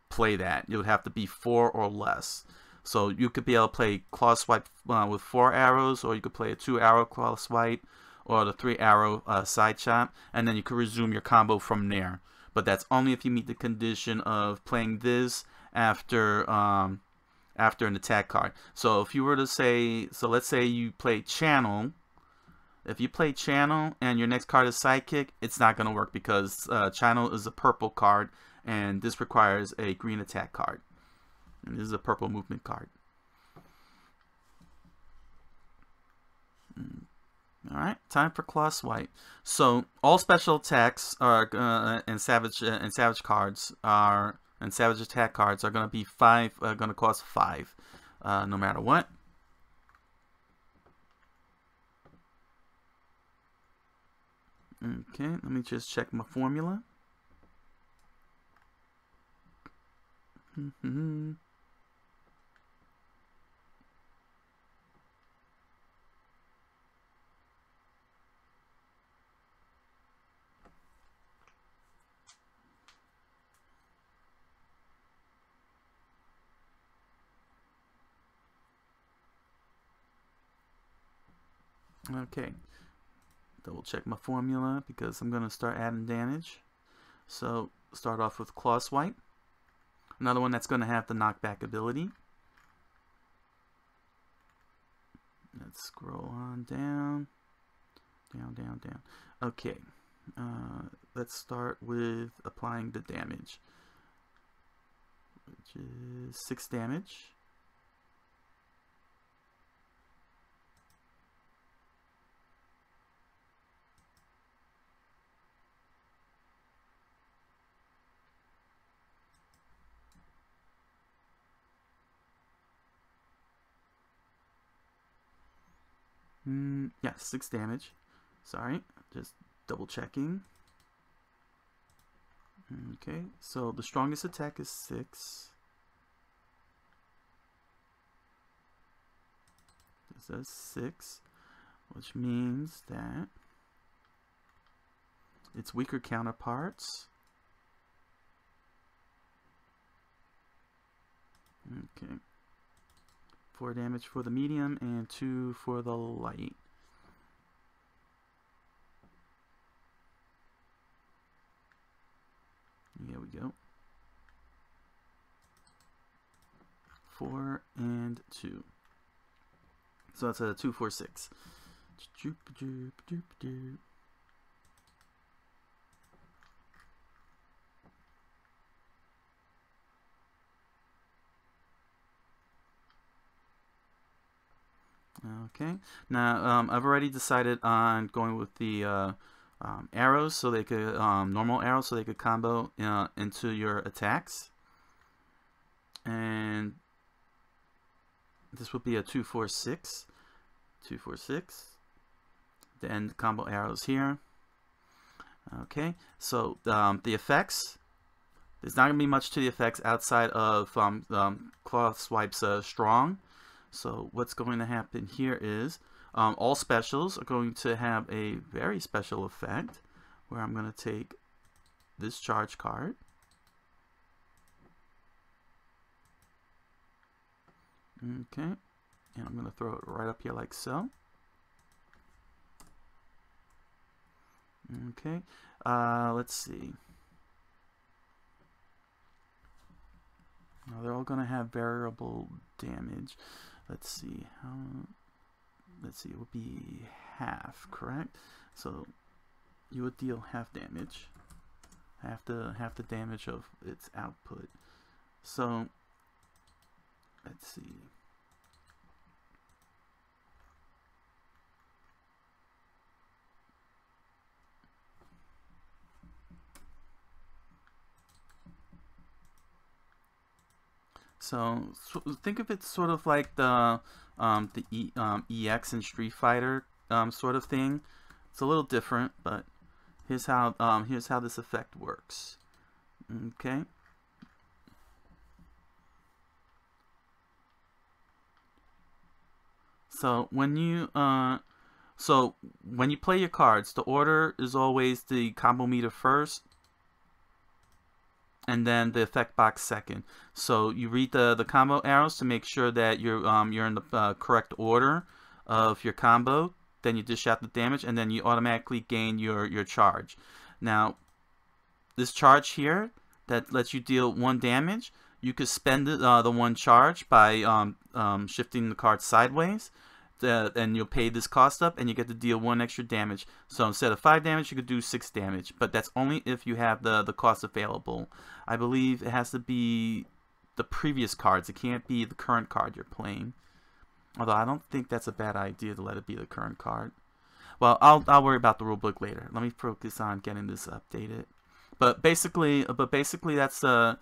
play that. It would have to be 4 or less. So you could be able to play Claw Swipe with 4 arrows, or you could play a 2-arrow Claw Swipe, or the 3-arrow Side Chop, and then you could resume your combo from there. But that's only if you meet the condition of playing this after an attack card. So if you were to say, so let's say you play Channel. If you play Channel and your next card is Sidekick, it's not going to work because Channel is a purple card, and this requires a green attack card. And this is a purple movement card. Alright, time for Claw Swipe. So all special attacks are and savage cards are, and savage attack cards are going to be going to cost 5, no matter what. Okay, let me just check my formula. Okay, double check my formula because I'm going to start adding damage. So start off with Claw Swipe, another one that's going to have the knockback ability. Let's scroll on down. Okay, let's start with applying the damage, which is 6 damage. Yeah, 6 damage. Sorry, just double checking. Okay, so the strongest attack is 6. This says 6, which means that its weaker counterparts. Okay. 4 damage for the medium and 2 for the light. Here we go. 4 and 2. So that's a 2, 4, 6. Okay, now I've already decided on going with the arrows, so they could normal arrows, so they could combo into your attacks. And this would be a 2-4-6, 2-4-6. The end combo arrows here. Okay, so the effects. There's not going to be much to the effects outside of Cloth Swipe's strong. So what's going to happen here is all specials are going to have a very special effect where I'm going to take this charge card. Okay, and I'm going to throw it right up here like so. Okay, let's see. Now they're all going to have variable damage. Let's see. Let's see. It would be half, correct? So you would deal half damage, half the damage of its output. So let's see. So think of it sort of like the EX in Street Fighter sort of thing. It's a little different, but here's how this effect works. Okay. So when you play your cards, the order is always the combo meter first, and then the effect box second. So you read the combo arrows to make sure that you're in the correct order of your combo. Then you dish out the damage, and then you automatically gain your charge. Now, this charge here that lets you deal 1 damage, you could spend the 1 charge by shifting the card sideways. And you'll pay this cost up, and you get to deal 1 extra damage. So instead of 5 damage, you could do 6 damage, but that's only if you have the cost available. I believe it has to be the previous cards. It can't be the current card you're playing. Although I don't think that's a bad idea to let it be the current card. Well, I'll worry about the rulebook later. Let me focus on getting this updated. But basically that's in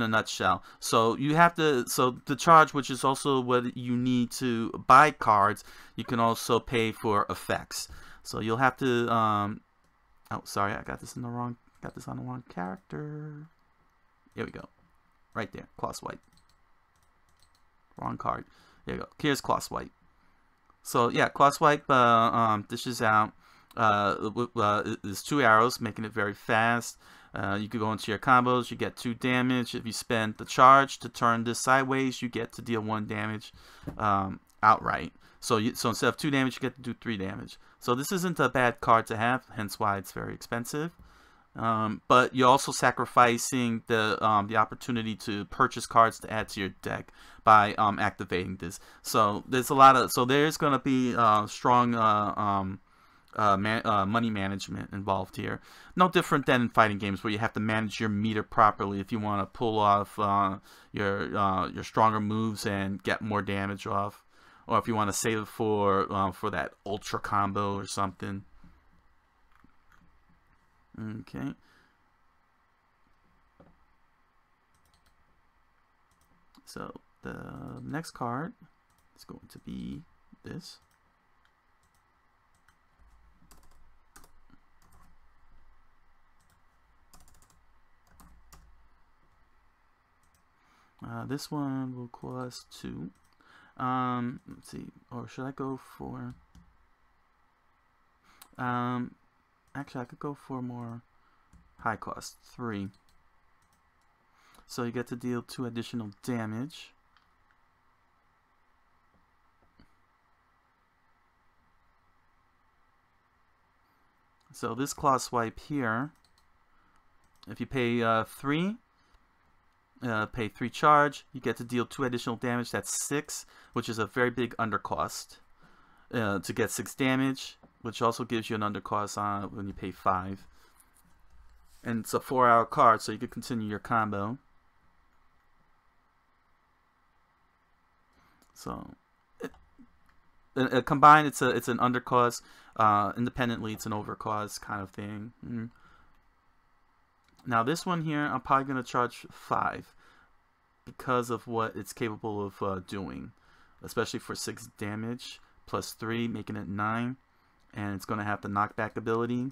a nutshell. So you have to, so the charge, which is also what you need to buy cards, you can also pay for effects. So you'll have to oh, sorry, I got this on the wrong character. Here we go. Right there, Cloth Swipe. Wrong card. There you go. Here's Cloth Swipe. So yeah, Cloth Swipe dishes out is 2 arrows, making it very fast. You could go into your combos, you get 2 damage. If you spend the charge to turn this sideways, you get to deal 1 damage outright. So instead of 2 damage, you get to do 3 damage. So this isn't a bad card to have, hence why it's very expensive. But you're also sacrificing the opportunity to purchase cards to add to your deck by activating this. So there's going to be strong money management involved here. No different than in fighting games where you have to manage your meter properly if you want to pull off your stronger moves and get more damage off, or if you want to save it for that ultra combo or something. Okay. So the next card is going to be this. This one will cost 2. Let's see, or should I go for? Actually, I could go for more high cost, 3. So you get to deal 2 additional damage. So this Cloth Swipe here, if you pay 3. Pay 3 charge, you get to deal 2 additional damage. That's 6, which is a very big undercost to get 6 damage, which also gives you an undercost on when you pay 5. And it's a 4-hour card, so you can continue your combo. So Combined, it's an undercause. Independently, it's an overcause kind of thing. Now this one here, I'm probably gonna charge 5 because of what it's capable of doing, especially for 6 damage plus 3, making it 9, and it's gonna have the knockback ability.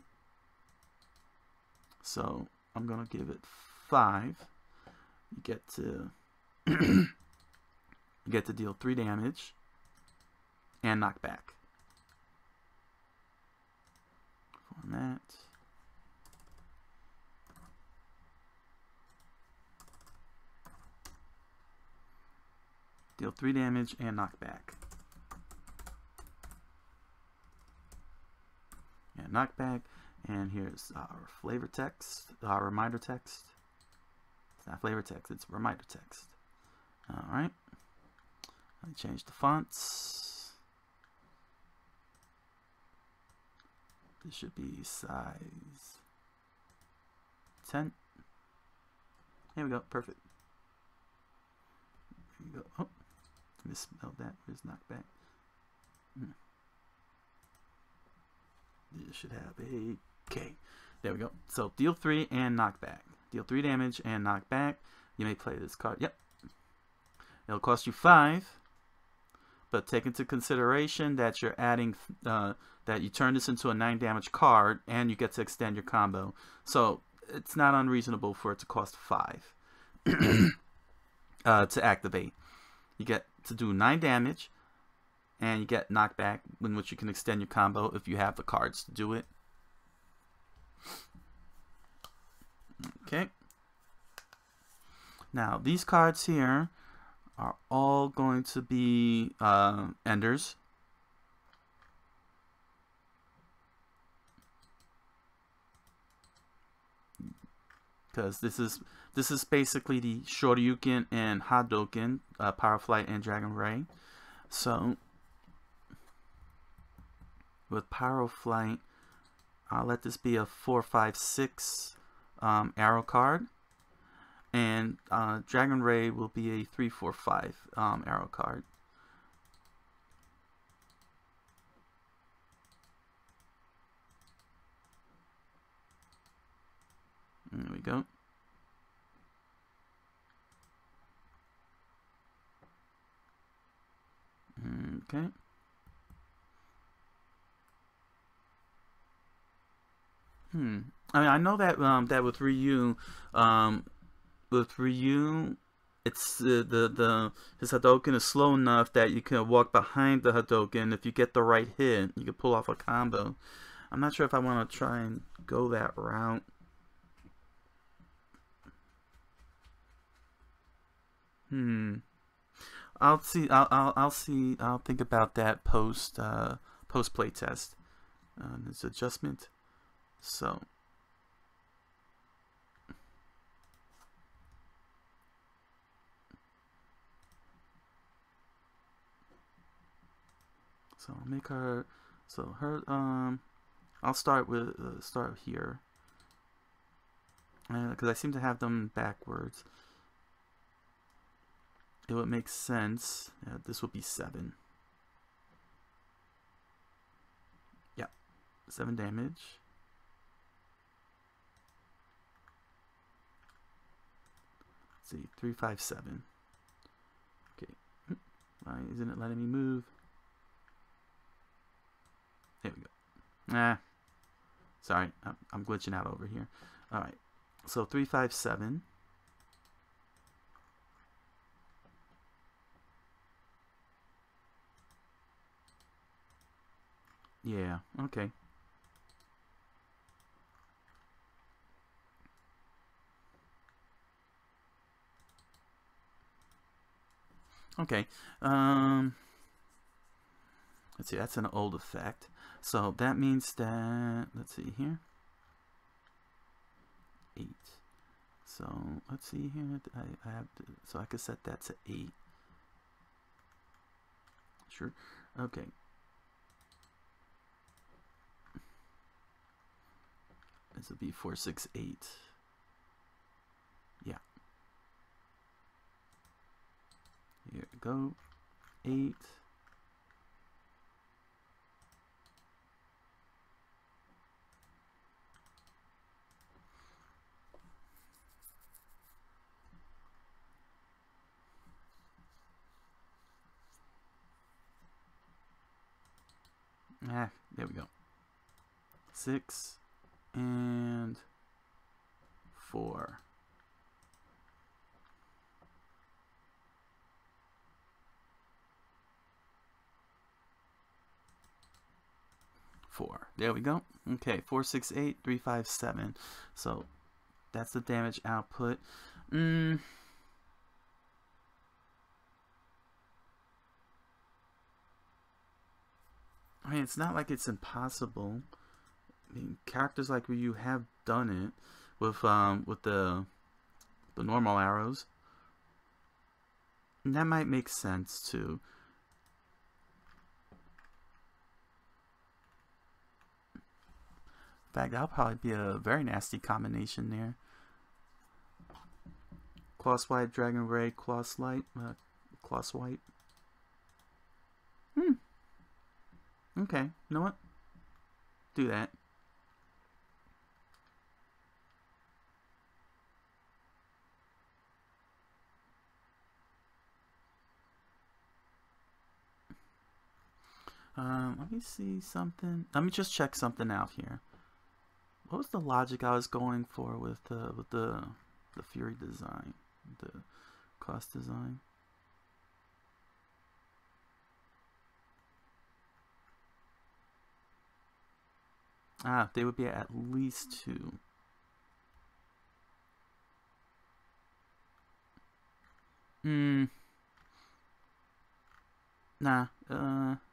So I'm gonna give it 5. You get to you get to deal 3 damage and knockback. Format. Deal 3 damage and knockback. And knockback. And here's our flavor text, our reminder text. It's not flavor text, it's reminder text. Alright. Let me change the fonts. This should be size 10. Here we go, perfect. There you go. Oh, misspelled that. Where's knockback? You should have a K. There we go. So deal 3 and knockback. Deal 3 damage and knockback. You may play this card. Yep. It'll cost you 5. But take into consideration that you're adding that you turn this into a 9 damage card and you get to extend your combo. So it's not unreasonable for it to cost 5 to activate. You get to do 9 damage. And you get knockback, in which you can extend your combo if you have the cards to do it. Okay. Now, these cards here are all going to be enders. Because this is basically the Shoryuken and Hadouken, Power Flight and Dragon Ray. So with Pyro Flight, I'll let this be a 4, 5, 6 arrow card, and Dragon Ray will be a 3, 4, 5 arrow card. There we go. Okay. I mean, I know that that with Ryu, it's his Hadouken is slow enough that you can walk behind the Hadouken. If you get the right hit, you can pull off a combo. I'm not sure if I want to try and go that route. I'll see. I'll see. I'll think about that post play test. This adjustment. So I'll make her. So her. I'll start with start here. Because I seem to have them backwards. It would make sense. Yeah, this would be 7. Yeah, 7 damage. Let's see, 3, 5, 7. Okay. Why isn't it letting me move? There we go. Sorry, I'm glitching out over here. All right. So 3, 5, 7. Yeah, okay. Okay. Let's see, that's an old effect. So that means that, let's see here. 8. So let's see here. I have to, so I could set that to 8. Sure. Okay. This would be 4, 6, 8. Yeah. Here we go. 8. Ah, there we go. 6 and 4. There we go. Okay, 4, 6, 8, 3, 5, 7. So that's the damage output. I mean, it's not like it's impossible. I mean, characters like Ryu have done it with the normal arrows. And that might make sense too. In fact, that'll probably be a very nasty combination there. Claw Swipe, Dragon Ray, Claw Swipe, Claw Swipe. Okay, you know what? Do that. Let me see something. Let me just check something out here. What was the logic I was going for with the Fury design, the cost design? Ah, they would be at least 2. Nah.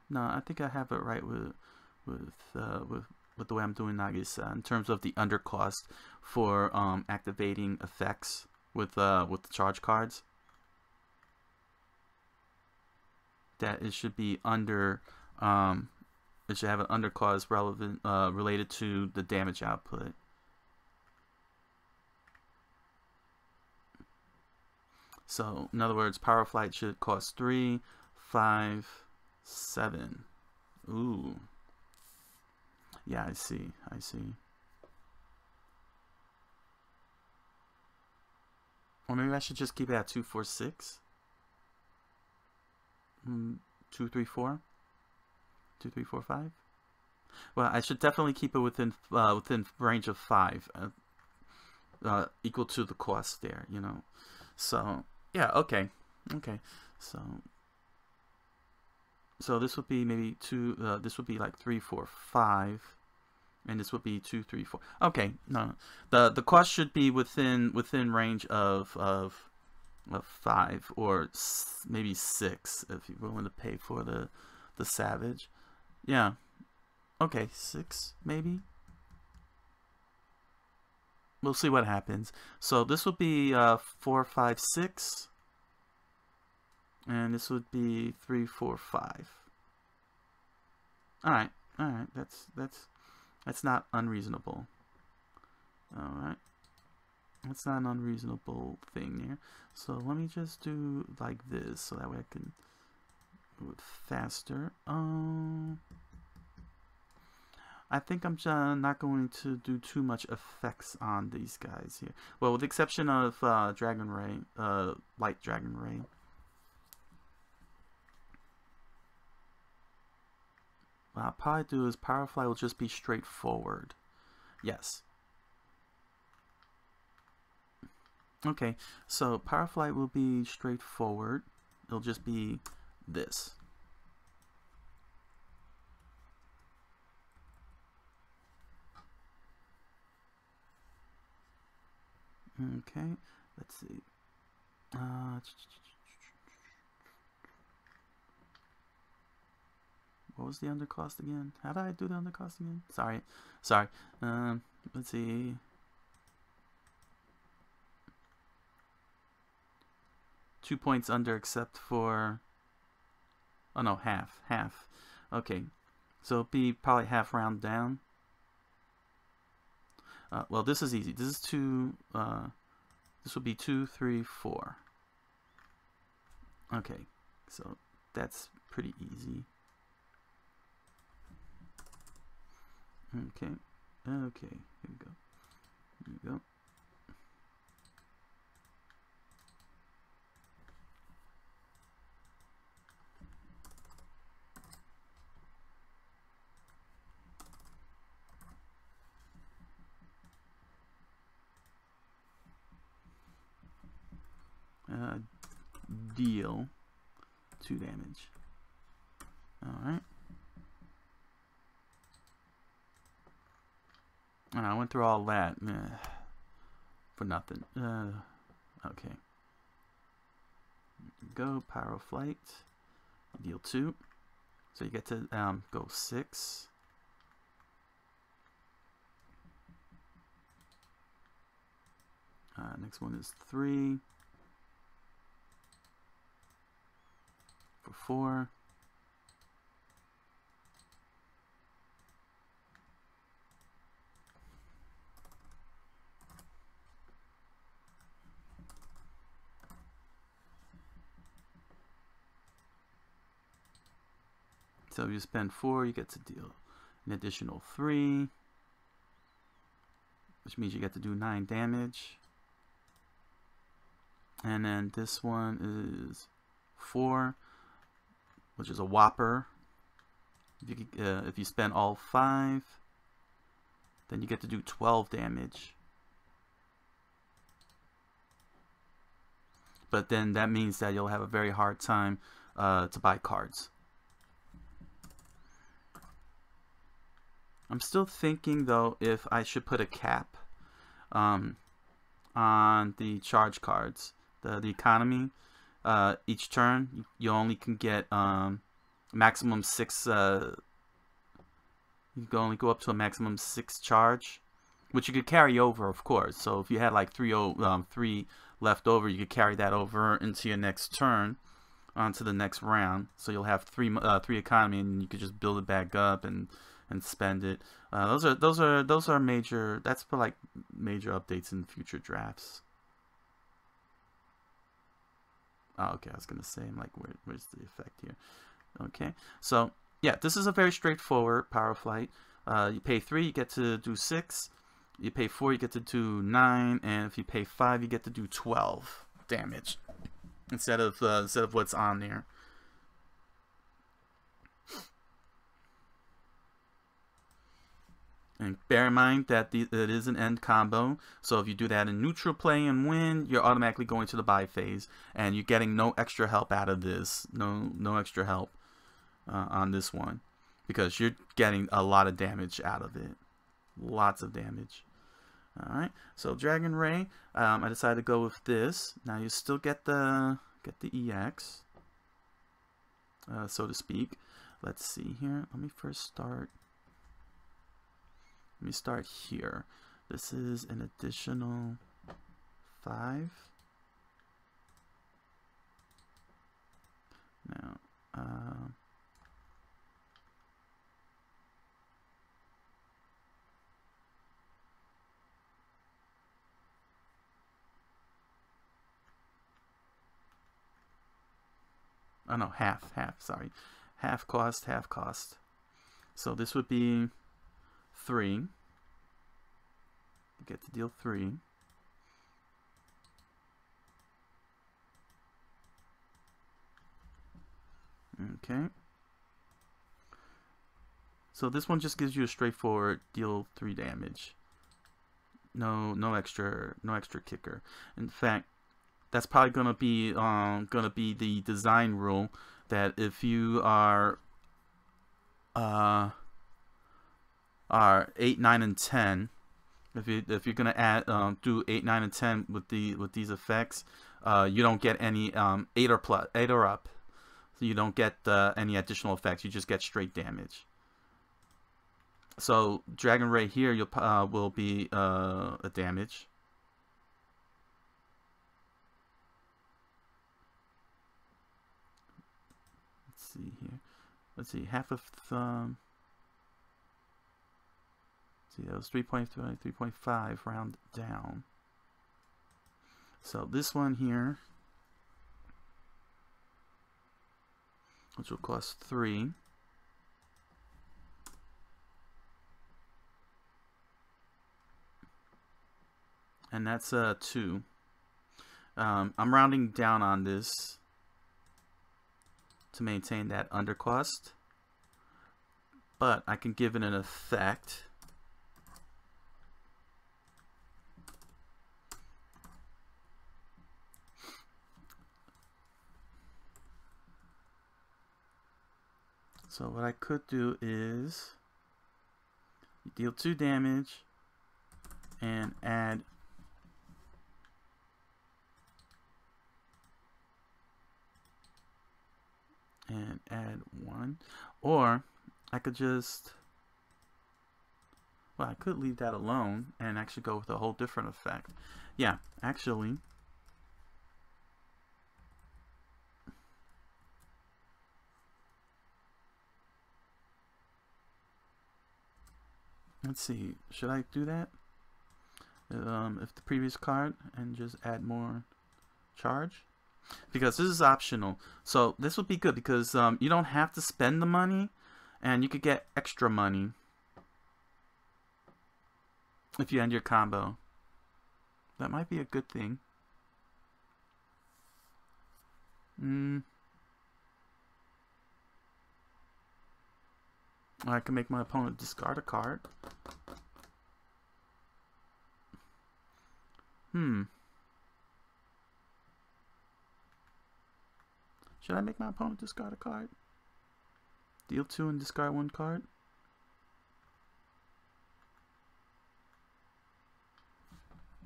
No, I think I have it right with the way I'm doing Nagisa in terms of the undercost for activating effects with the charge cards. That it should be under it should have an undercost relevant related to the damage output. So in other words, Power Flight should cost 3, 5, 7. Ooh. Yeah, I see. Or maybe I should just keep it at 2, 4, 6. 2, 3, 4. 2, 3, 4, 5. Well, I should definitely keep it within range of 5, equal to the cost there, you know. So yeah, okay. So this would be maybe 2. This would be like 3, 4, 5, and this would be 2, 3, 4. Okay, no, the cost should be within range of 5 or maybe 6 if you're willing to pay for the Savage. Yeah. Okay, 6 maybe. We'll see what happens. So this would be 4, 5, 6. And this would be 3, 4, 5. All right. That's not unreasonable. All right. That's not an unreasonable thing here. So let me just do like this, so that way I can do it faster. I think I'm not going to do too much effects on these guys here. Well, with the exception of Dragon Ray, Light Dragon Ray. What I'll probably do is Power Fly will just be straightforward. Yes. Okay, so Power Flight will be straightforward. It'll just be this. Okay, let's see. What was the undercost again? How did I do the undercost again? Sorry. Let's see. Two points under except for... Oh no, half. Okay, so it'll be probably half round down. Well, this is easy. This is 2. This would be 2, 3, 4. Okay, so that's pretty easy. Okay, here we go. deal 2 damage. Alright. I went through all that for nothing. Okay. Go, Pyro Flight. Deal 2. So you get to go 6. Next one is 3. For 4. So if you spend 4, you get to deal an additional 3, which means you get to do 9 damage. And then this one is 4, which is a whopper. If you spend all 5, then you get to do 12 damage. But then that means that you'll have a very hard time to buy cards. I'm still thinking though if I should put a cap on the charge cards. The economy, each turn you only can get maximum 6. You can only go up to a maximum 6 charge, which you could carry over, of course. So if you had like 3 left over, you could carry that over into your next turn, onto the next round. So you'll have 3 economy, and you could just build it back up and spend it. Those are major. That's for like major updates in future drafts. Oh, okay, I was gonna say, I'm like, where's the effect here? Okay, so yeah, this is a very straightforward Power Flight. You pay 3, you get to do 6. You pay 4, you get to do 9, and if you pay 5, you get to do 12 damage instead of what's on there. And bear in mind that it is an end combo, so if you do that in neutral play and win, you're automatically going to the buy phase, and you're getting no extra help out of this. No extra help on this one, because you're getting a lot of damage out of it. Lots of damage. Alright, so Dragon Ray, I decided to go with this. Now you still get the EX, so to speak. Let's see here. Let me first start. Let me start here. This is an additional 5. Now, oh no, half, sorry. Half cost. So this would be 3. You get to deal 3. Okay. So this one just gives you a straightforward deal 3 damage. No extra kicker. In fact, that's probably gonna be the design rule, that if you are 8, 9, and 10. If you're gonna add do 8, 9, and 10 with these effects, you don't get any 8 or up. So you don't get any additional effects. You just get straight damage. So Dragon Ray here, will be a damage. Let's see here. Let's see, half of see, that was 3.3, 3.5 round down. So this one here, which will cost 3. And that's 2. I'm rounding down on this to maintain that undercost, but I can give it an effect. So what I could do is deal 2 damage and add and add 1, or I could just, well, I could leave that alone and actually go with a whole different effect. Yeah, actually, let's see, should I do that? If the previous card and just add more charge? Because this is optional. So this would be good because you don't have to spend the money and you could get extra money if you end your combo. That might be a good thing. I can make my opponent discard a card. Should I make my opponent discard a card? Deal 2 and discard 1 card?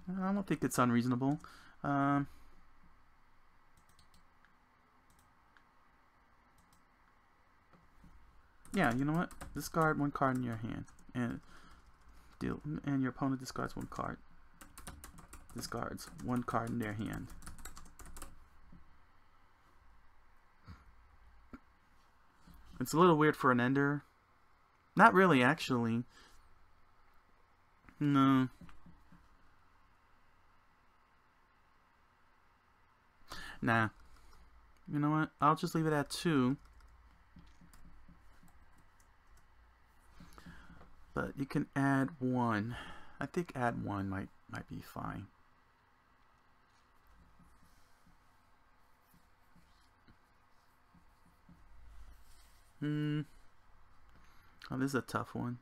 I don't think it's unreasonable. Yeah, you know what? Discard 1 card in your hand, and your opponent discards 1 card. Discards 1 card in their hand. It's a little weird for an ender. Not really, actually. No. Nah. You know what? I'll just leave it at 2. But you can add 1. I think add 1 might be fine. Oh, this is a tough one.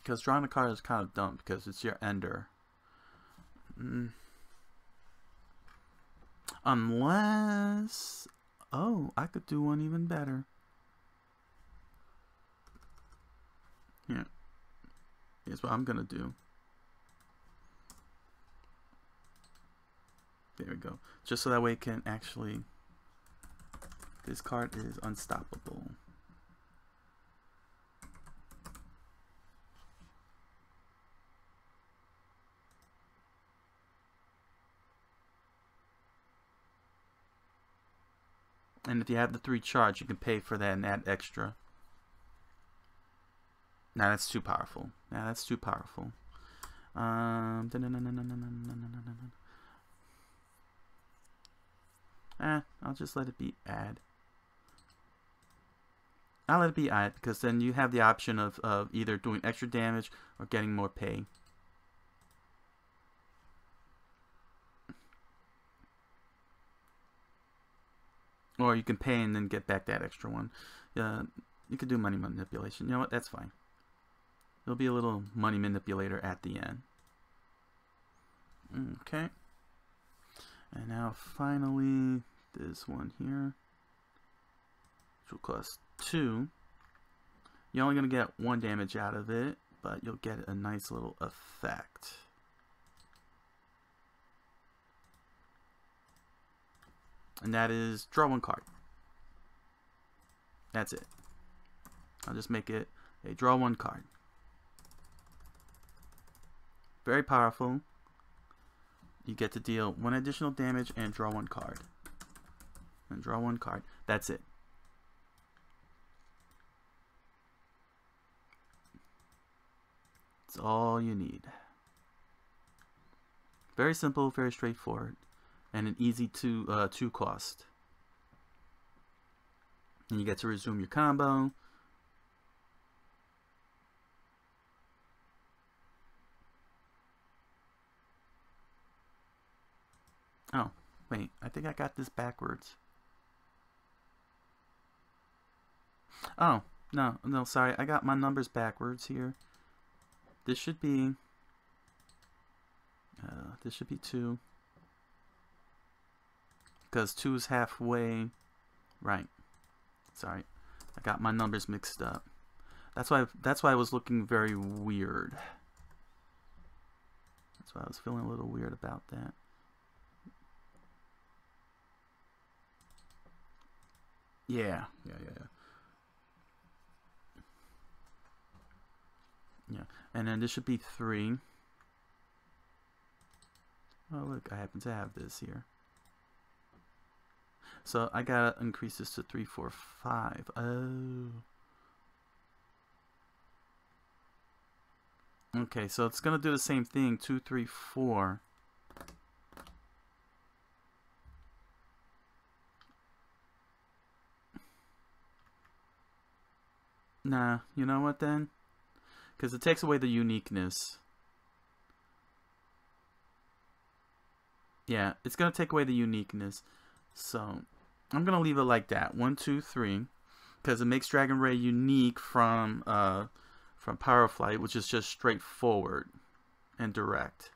Because drawing a card is kind of dumb because it's your ender. Unless... oh, I could do one even better. Here. Here's what I'm gonna do. There we go. Just so that way it can actually... this card is unstoppable. And if you have the 3 charge, you can pay for that and add extra. Nah, that's too powerful. Nah, that's too powerful. I'll just let it be add. I'll let it be add because then you have the option of either doing extra damage or getting more pay. Or you can pay and then get back that extra one. You could do money manipulation. You know what? That's fine. There'll be a little money manipulator at the end. Okay. And now finally, this one here, which will cost 2. You're only going to get 1 damage out of it, but you'll get a nice little effect. And that is draw 1 card. That's it. I'll just make it a draw 1 card. Very powerful. You get to deal 1 additional damage and draw 1 card. And draw 1 card. That's it. That's all you need. Very simple, very straightforward. And an easy 2 cost. And you get to resume your combo. Oh, wait, I think I got this backwards. Oh, no, sorry. I got my numbers backwards here. This should be 2. Because 2 is halfway. Right. Sorry. I got my numbers mixed up. That's why I was looking very weird. That's why I was feeling a little weird about that. Yeah. Yeah. And then this should be 3. Oh, look, I happen to have this here. So I gotta increase this to 3, 4, 5. Oh. Okay, so it's gonna do the same thing. 2, 3, 4. Nah, you know what then? Because it takes away the uniqueness. Yeah, it's gonna take away the uniqueness. So I'm gonna leave it like that. 1, 2, 3, because it makes Dragon Ray unique from Pyro Flight, which is just straightforward and direct.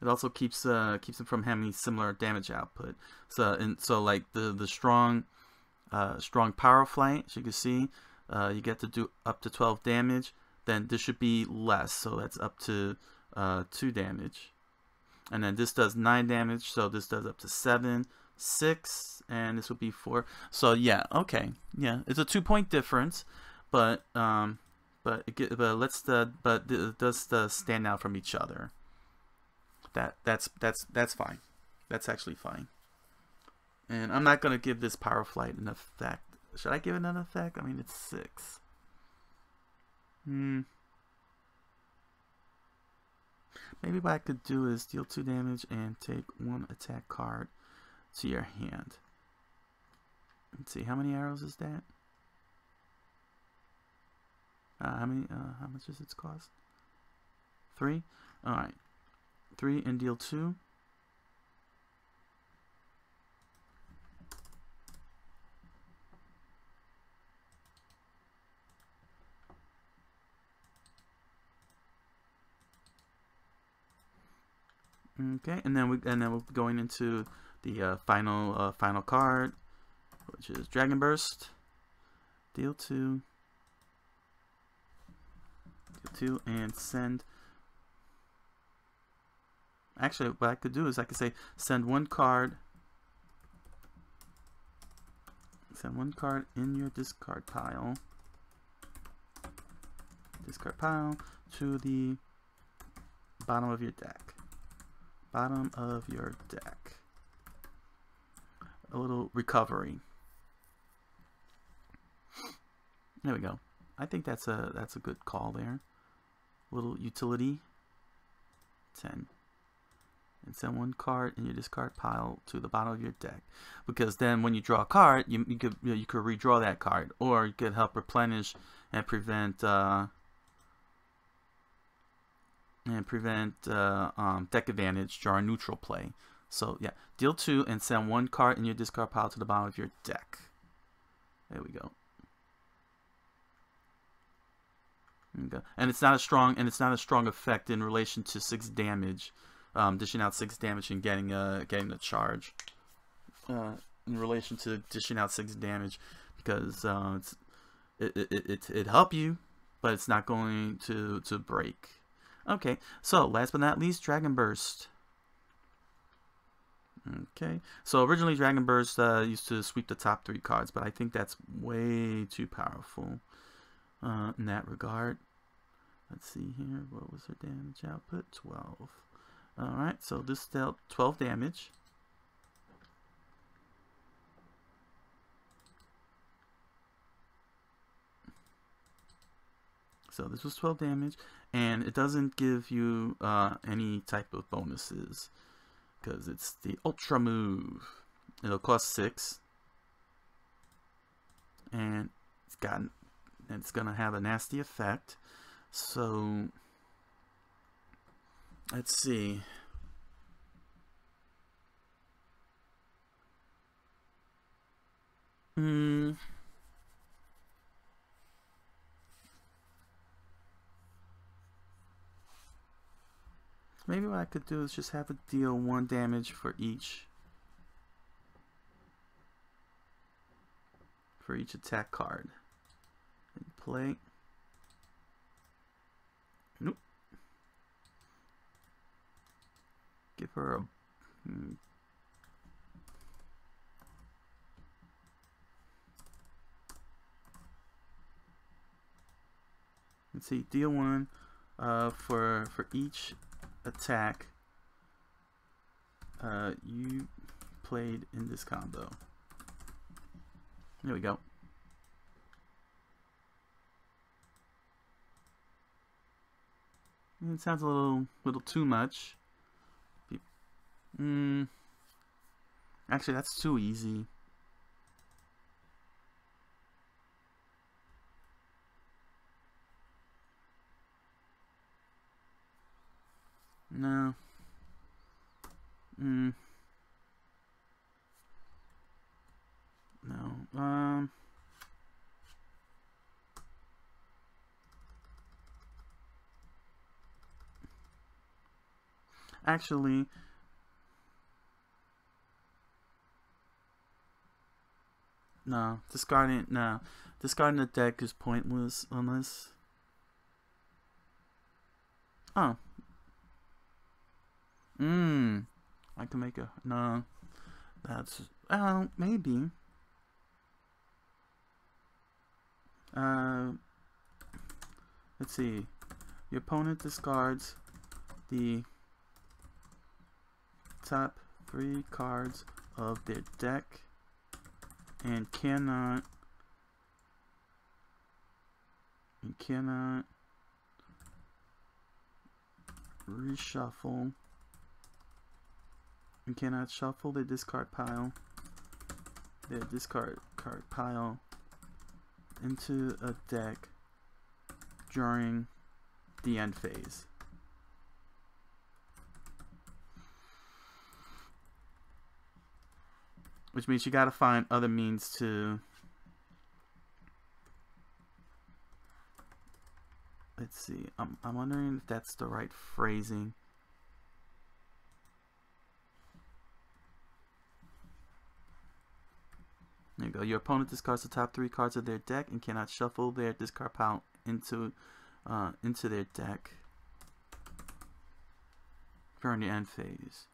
It also keeps him from having similar damage output. So like the strong Pyro Flight, as you can see, you get to do up to 12 damage. Then this should be less, so that's up to 2 damage. And then this does 9 damage, so this does up to 7, 6, and this would be 4. So yeah, okay, yeah, it's a 2-point difference, but it does stand out from each other. That's fine. That's actually fine. And I'm not gonna give this Pyro Flight an effect. Should I give it an effect? I mean, it's 6. Maybe what I could do is deal 2 damage and take 1 attack card to your hand. Let's see, how many arrows is that? How much does it cost? 3? Alright. 3 and deal 2. Okay, and then we're going into the final card, which is Dragon Burst. Deal 2. Deal 2 and send. Actually, what I could do is I could say send 1 card. Send 1 card in your discard pile. Discard pile to the bottom of your deck. Bottom of your deck. A little recovery. There we go. I think that's a good call there. A little utility. 10. And send 1 card in your discard pile to the bottom of your deck, because then when you draw a card, you could redraw that card, or you could help replenish and prevent deck advantage during neutral play. So yeah, deal 2 and send 1 card in your discard pile to the bottom of your deck. There we go. And it's not a strong effect in relation to 6 damage. Dishing out 6 damage and getting the charge. In relation to dishing out 6 damage, because it help you, but it's not going to break. Okay, so last but not least, Dragon Burst. Okay, so originally Dragon Burst used to sweep the top 3 cards, but I think that's way too powerful in that regard. Let's see here, what was her damage output? 12. Alright, so this dealt 12 damage. So this was 12 damage, and it doesn't give you any type of bonuses, because it's the Ultra move. It'll cost 6, and it's gonna have a nasty effect. So let's see. maybe what I could do is just have it deal 1 damage for each attack card. And play. Nope. Give her a let's see, deal 1 for each attack you played in this combo. There we go. It sounds a little too much. Actually, that's too easy. No. No. Actually, no. Discarding the deck is pointless on this. Oh. I can make a no. That's maybe. Let's see. Your opponent discards the top 3 cards of their deck and cannot reshuffle and cannot shuffle their discard pile into a deck during the end phase. Which means you gotta find other means to, let's see, I'm wondering if that's the right phrasing. There you go. Your opponent discards the top 3 cards of their deck and cannot shuffle their discard pile into their deck during the end phase.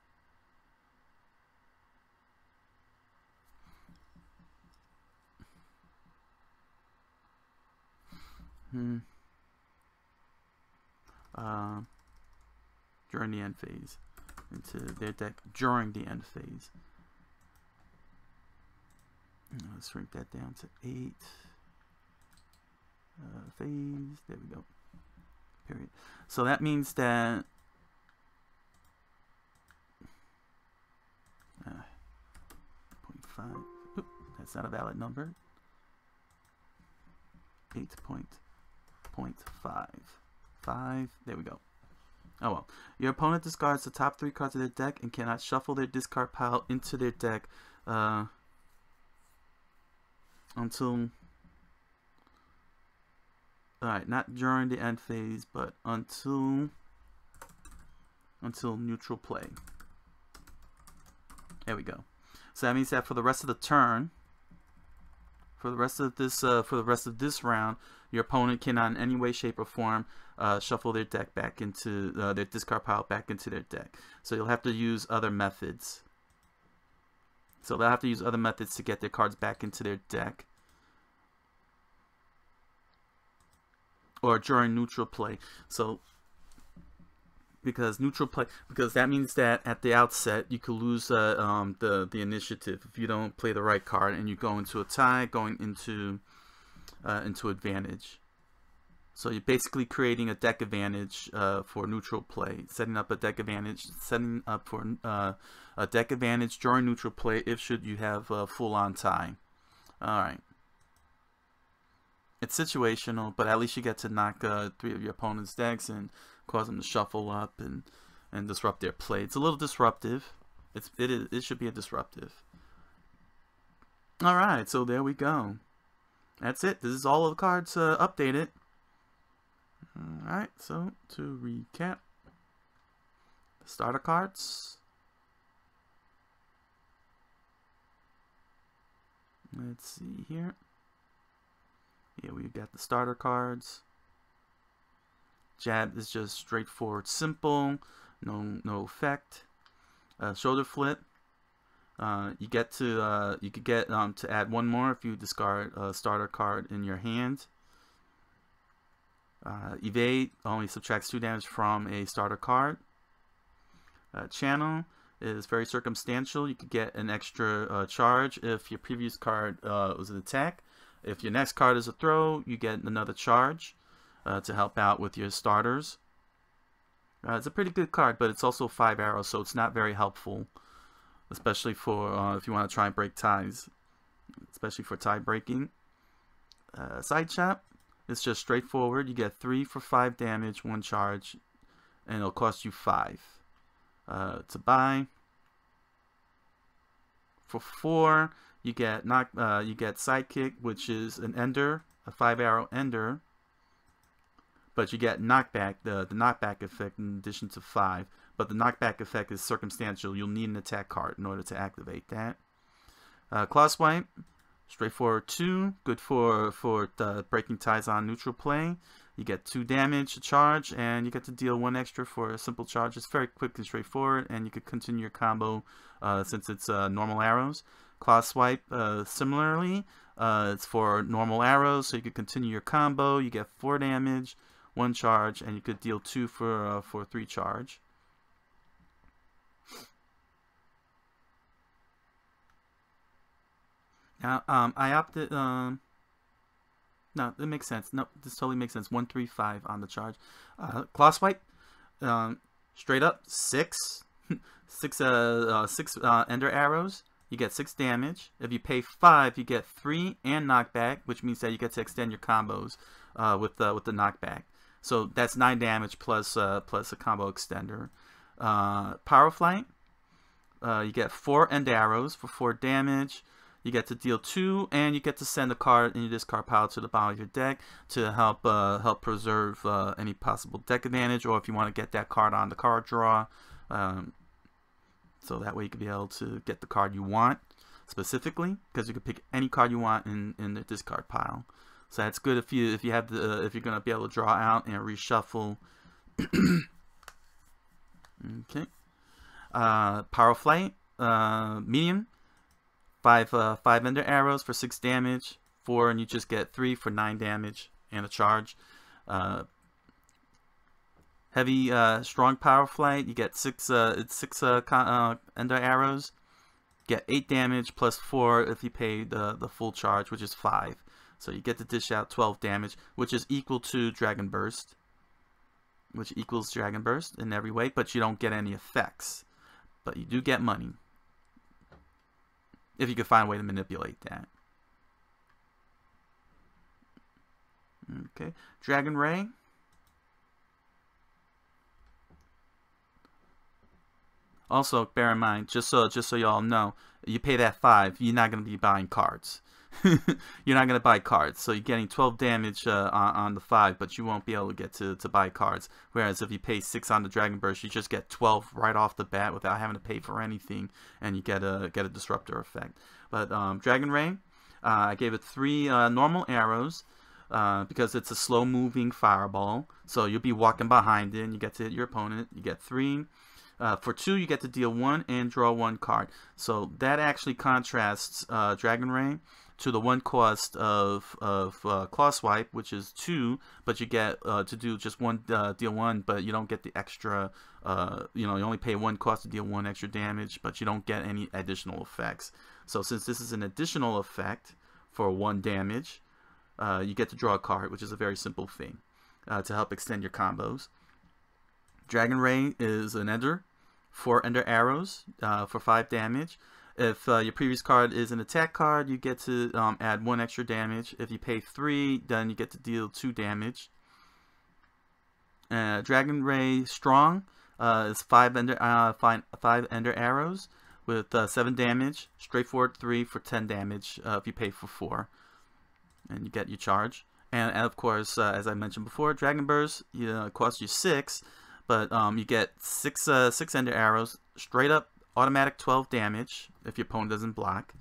During the end phase, into their deck during the end phase. Let's shrink that down to 8. Phase. There we go. Period. So that means that 0.5. Oop, that's not a valid number. 8.5. 5. There we go. Oh well. Your opponent discards the top 3 cards of their deck and cannot shuffle their discard pile into their deck until, alright, not during the end phase, but until neutral play. There we go. So that means that for the rest of the turn, for the rest of this round, your opponent cannot in any way, shape, or form shuffle their deck back into their discard pile back into their deck. So you'll have to use other methods. So they'll have to use other methods to get their cards back into their deck, or during neutral play. So because that means that at the outset you could lose the initiative if you don't play the right card and you go into a tie, going into advantage. So you're basically creating a deck advantage for neutral play, setting up a deck advantage, for a deck advantage during neutral play if should you have a full-on tie. All right. It's situational, but at least you get to knock 3 of your opponent's decks and cause them to shuffle up and disrupt their play. It's a little disruptive. It should be a disruptive. All right, so there we go. That's it. This is all of the cards updated. All right, so to recap, Starter cards. Let's see here. Yeah, we've got the starter cards. Jab is just straightforward, simple, no effect. Shoulder flip. You could get to add one more if you discard a starter card in your hand. Evade only subtracts 2 damage from a starter card. Channel is very circumstantial. You could get an extra charge if your previous card was an attack. If your next card is a throw, you get another charge to help out with your starters. It's a pretty good card, but it's also 5 arrows, so it's not very helpful, especially for if you want to try and break ties, especially for tie breaking. Side chop is just straightforward. You get 3 for 5 damage, 1 charge, and it'll cost you 5. To buy. For 4, you get Sidekick, which is an ender, a 5-arrow ender, but you get knockback, the knockback effect in addition to 5. But the knockback effect is circumstantial. You'll need an attack card in order to activate that. Claw Swipe, straightforward 2, good for breaking ties on neutral play. You get 2 damage to charge, and you get to deal 1 extra for a simple charge. It's very quick and straightforward, and you can continue your combo since it's normal arrows. Claw Swipe, similarly, it's for normal arrows, so you can continue your combo. You get 4 damage, 1 charge, and you could deal 2 for 3 charge. Now, I opted. No, it makes sense. No, this totally makes sense. 1, 3, 5 on the charge. Claw Swipe, straight up 6, 6 ender arrows. You get 6 damage. If you pay 5, you get 3 and knockback, which means that you get to extend your combos with the knockback. So that's 9 damage plus a combo extender. Power Flight, you get 4 end arrows for 4 damage. You get to deal 2, and you get to send a card in your discard pile to the bottom of your deck to help preserve any possible deck advantage, or if you want to get that card on the card draw, so that way you can be able to get the card you want specifically, because you can pick any card you want in the discard pile. So that's good if you're gonna be able to draw out and reshuffle. Okay. Power Flight, medium. 5 ender arrows for 6 damage, 4, and you just get 3 for 9 damage and a charge. Heavy, strong Power Flight, you get 6 ender arrows, get 8 damage plus 4 if you pay the full charge, which is 5. So you get to dish out 12 damage, which is equal to Dragon Burst, which equals Dragon Burst in every way, but you don't get any effects, but you do get money. If you could find a way to manipulate that. Okay, Dragon Ray. Also, bear in mind, just so y'all know, you pay that 5, you're not going to be buying cards. You're not going to buy cards, so you're getting 12 damage on the 5, but you won't be able to get to buy cards. Whereas if you pay 6 on the Dragon Burst, you just get 12 right off the bat without having to pay for anything, and you get a disruptor effect. But Dragon Ray, I gave it 3 normal arrows because it's a slow-moving fireball, so you'll be walking behind it, and you get to hit your opponent. You get 3. For 2, you get to deal 1 and draw 1 card. So that actually contrasts Dragon Ray to the 1 cost of Claw Swipe, which is 2, but you get to do just 1 deal 1, but you don't get the extra. You only pay 1 cost to deal 1 extra damage, but you don't get any additional effects. So since this is an additional effect for 1 damage, you get to draw a card, which is a very simple thing to help extend your combos. Dragon Ray is an ender, 4 ender arrows for 5 damage. If your previous card is an attack card, you get to add 1 extra damage. If you pay 3, then you get to deal 2 damage. Dragon Ray Strong is 5 ender arrows with 7 damage. Straightforward 3 for 10 damage if you pay for 4, and you get your charge. And of course, as I mentioned before, Dragon Burst costs you 6. but you get six ender arrows, straight up automatic 12 damage if your opponent doesn't block.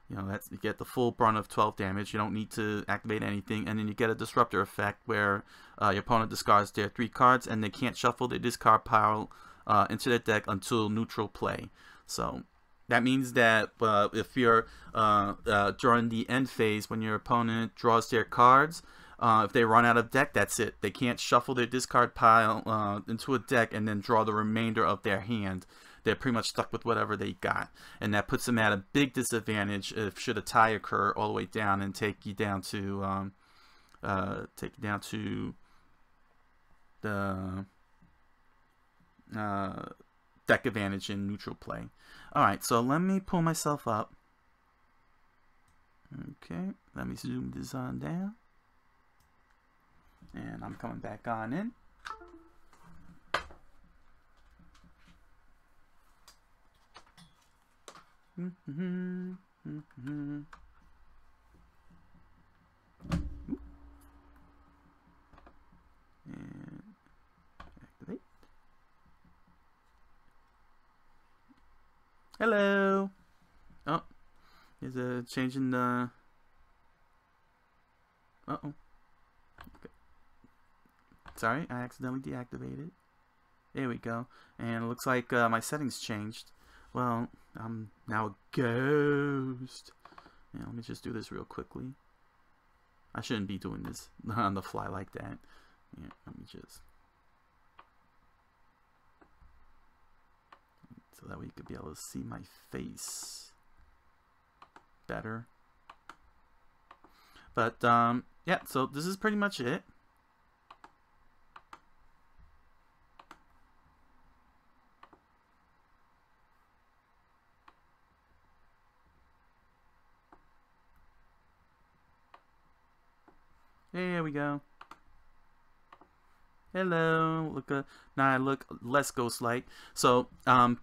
You know, you get the full brunt of 12 damage. You don't need to activate anything, and then you get a disruptor effect where your opponent discards their 3 cards, and they can't shuffle their discard pile into their deck until neutral play. So that means that if you're during the end phase, when your opponent draws their cards, if they run out of deck, that's it. They can't shuffle their discard pile into a deck and then draw the remainder of their hand. They're pretty much stuck with whatever they got, and that puts them at a big disadvantage if should a tie occur all the way down and take you down to the deck advantage in neutral play. All right, so let me pull myself up. Okay, let me zoom this on down, and I'm coming back on in. And activate. Hello. Oh, there's a change in the. Okay. Sorry, I accidentally deactivated. There we go. And it looks like my settings changed. Well, I'm now a ghost. Yeah, let me just do this real quickly. I shouldn't be doing this on the fly like that. Yeah, let me just. So that way you could be able to see my face better. But, yeah, so this is pretty much it. There we go. Hello. Look, now I look less ghost-like. So,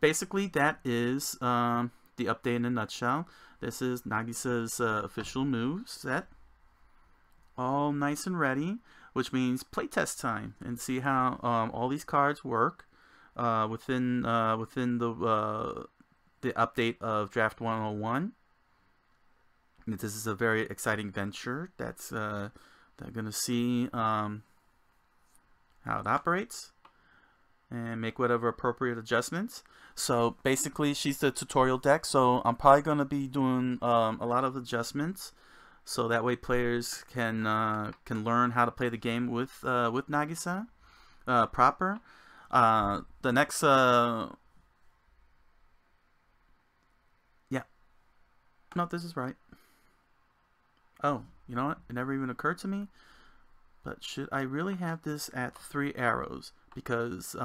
basically, that is the update in a nutshell. This is Nagisa's official move set. All nice and ready, which means playtest time and see how all these cards work within the update of Draft 101. This is a very exciting venture. That's they're gonna see how it operates and make whatever appropriate adjustments. So basically, she's the tutorial deck. So I'm probably gonna be doing a lot of adjustments, so that way players can learn how to play the game with Nagisa proper. The next yeah, no, this is right. Oh, you know what? It never even occurred to me. But should I really have this at 3 arrows? Because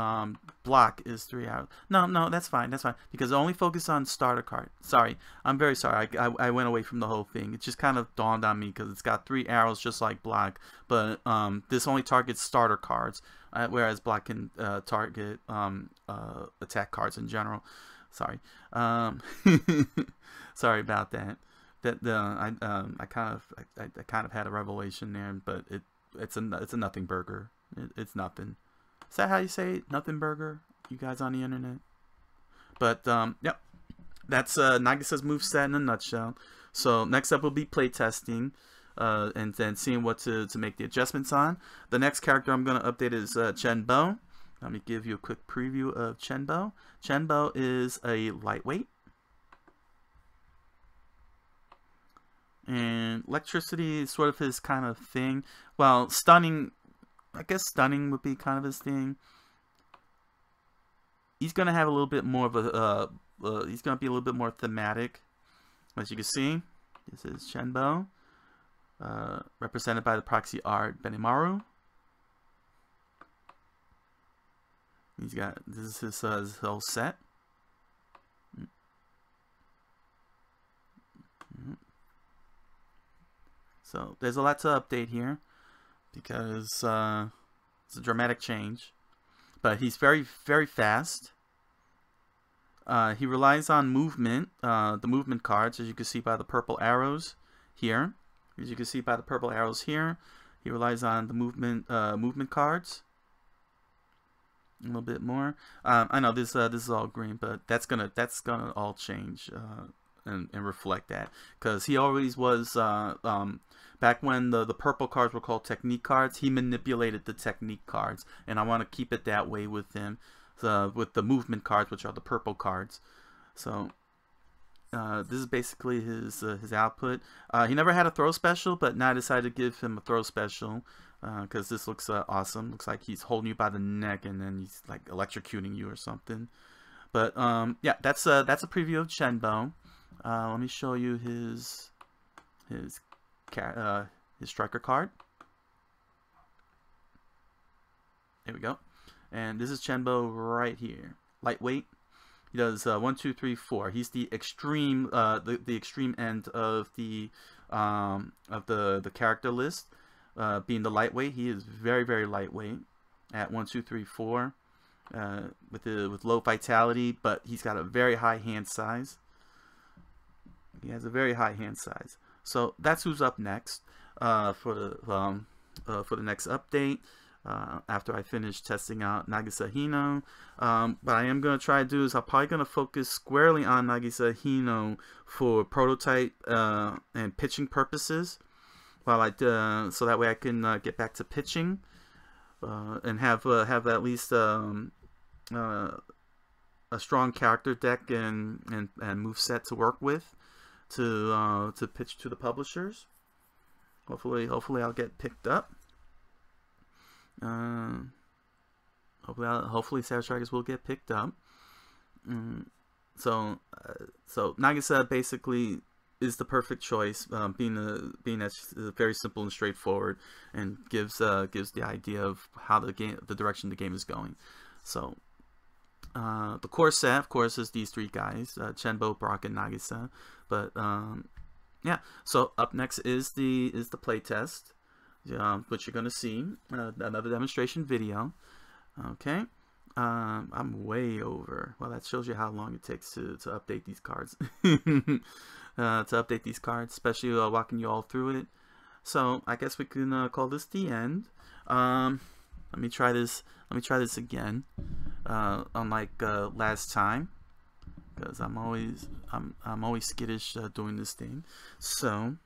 block is 3 arrows. No, that's fine. That's fine. Because I only focus on starter card. Sorry. I'm very sorry. I went away from the whole thing. It just kind of dawned on me because it's got 3 arrows just like block. But this only targets starter cards. Whereas block can target attack cards in general. Sorry. Sorry about that. I kind of had a revelation there, but it's a nothing burger. It's nothing. Is that how you say it? Nothing burger? You guys on the internet? But yep, that's Nagisa's moveset in a nutshell. So next up will be playtesting, and then seeing what to make the adjustments on. The next character I'm gonna update is Chen. Let me give you a quick preview of Chen. Chen is a lightweight. And electricity is sort of his kind of thing. Well, stunning, I guess stunning would be kind of his thing. He's gonna have a little bit more of a he's gonna be a little bit more thematic. As you can see, this is Chen, represented by the proxy art Benimaru. He's got, this is his whole set. So there's a lot to update here because it's a dramatic change. But he's very, very fast. He relies on movement, the movement cards, as you can see by the purple arrows here. As you can see by the purple arrows here, he relies on the movement cards. a little bit more. I know this is all green, but that's gonna all change and reflect that, because he always was back when the purple cards were called technique cards. He manipulated the technique cards, and I want to keep it that way with him. With the movement cards, which are the purple cards. So this is basically his output. He never had a throw special, but now I decided to give him a throw special because this looks awesome. Looks like he's holding you by the neck and then he's like electrocuting you or something. But yeah, that's a preview of Chenbo. Let me show you his striker card. There we go. And this is Chenbo right here. Lightweight. He does 1, 2, 3, 4. He's the extreme, the extreme end of the character list. Being the lightweight, he is very, very lightweight at 1, 2, 3, 4. With low vitality, but he's got a very high hand size. He has a very high hand size. So that's who's up next for the next update. After I finish testing out Nagisa Hino. What I am going to try to do is I'm probably going to focus squarely on Nagisa Hino for prototype and pitching purposes, while so that way I can get back to pitching and have at least a strong character deck and move set to work with to pitch to the publishers. Hopefully I'll get picked up. Hopefully Savage Strikers will get picked up. So Nagisa basically is the perfect choice, being that's very simple and straightforward, and gives the idea of how the direction the game is going. So the core set, of course, is these three guys: Chenbo, Brock, and Nagisa. But yeah. So up next is the playtest. Which you're going to see another demonstration video. Okay, I'm way over. Well, that shows you how long it takes to update these cards. To update these cards, especially walking you all through it. So I guess we can call this the end. Let me try this. Let me try this again. Unlike last time, because I'm always skittish doing this thing. So.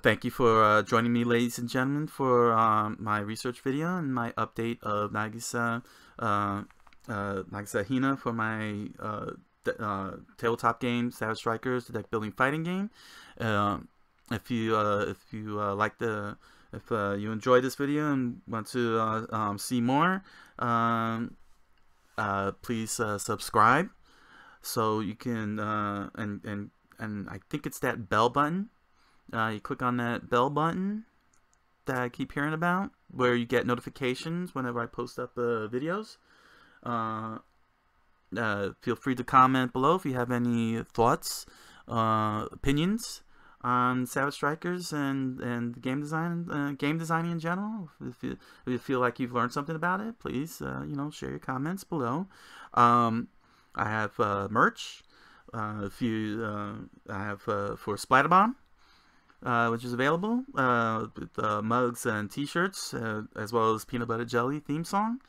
Thank you for joining me, ladies and gentlemen, for my research video and my update of Nagisa Hino for my tabletop game Savage Strikers, the deck building fighting game. If you enjoyed this video and want to see more, please subscribe so you can and I think it's that bell button. You click on that bell button that I keep hearing about, where you get notifications whenever I post up videos. Feel free to comment below if you have any thoughts, opinions on Savage Strikers and game designing in general. If you feel like you've learned something about it, please share your comments below. I have merch. I have for Splatterbomb, which is available with mugs and T-shirts, as well as peanut butter jelly theme song,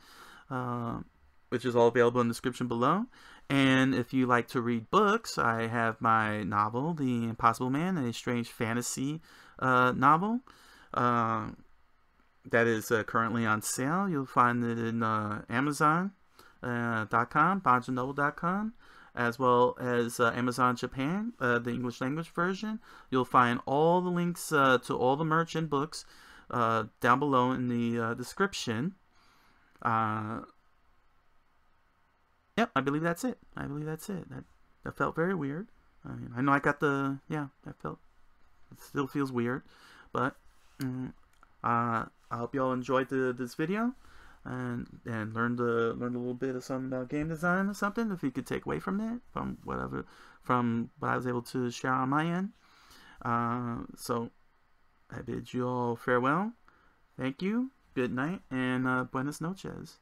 which is all available in the description below. And if you like to read books, I have my novel, The Impossible Man, a strange fantasy novel that is currently on sale. You'll find it in Amazon.com, BarnesandNoble.com. As well as Amazon Japan, the English language version. You'll find all the links to all the merch and books down below in the description. Yep, I believe that's it. That felt very weird. I mean, I know I got the, yeah, that felt, it still feels weird. But I hope you all enjoyed this video. And learned a little bit of something about game design or something, if you could take away from it, from what I was able to share on my end. So I bid you all farewell. Thank you, good night, and buenas noches.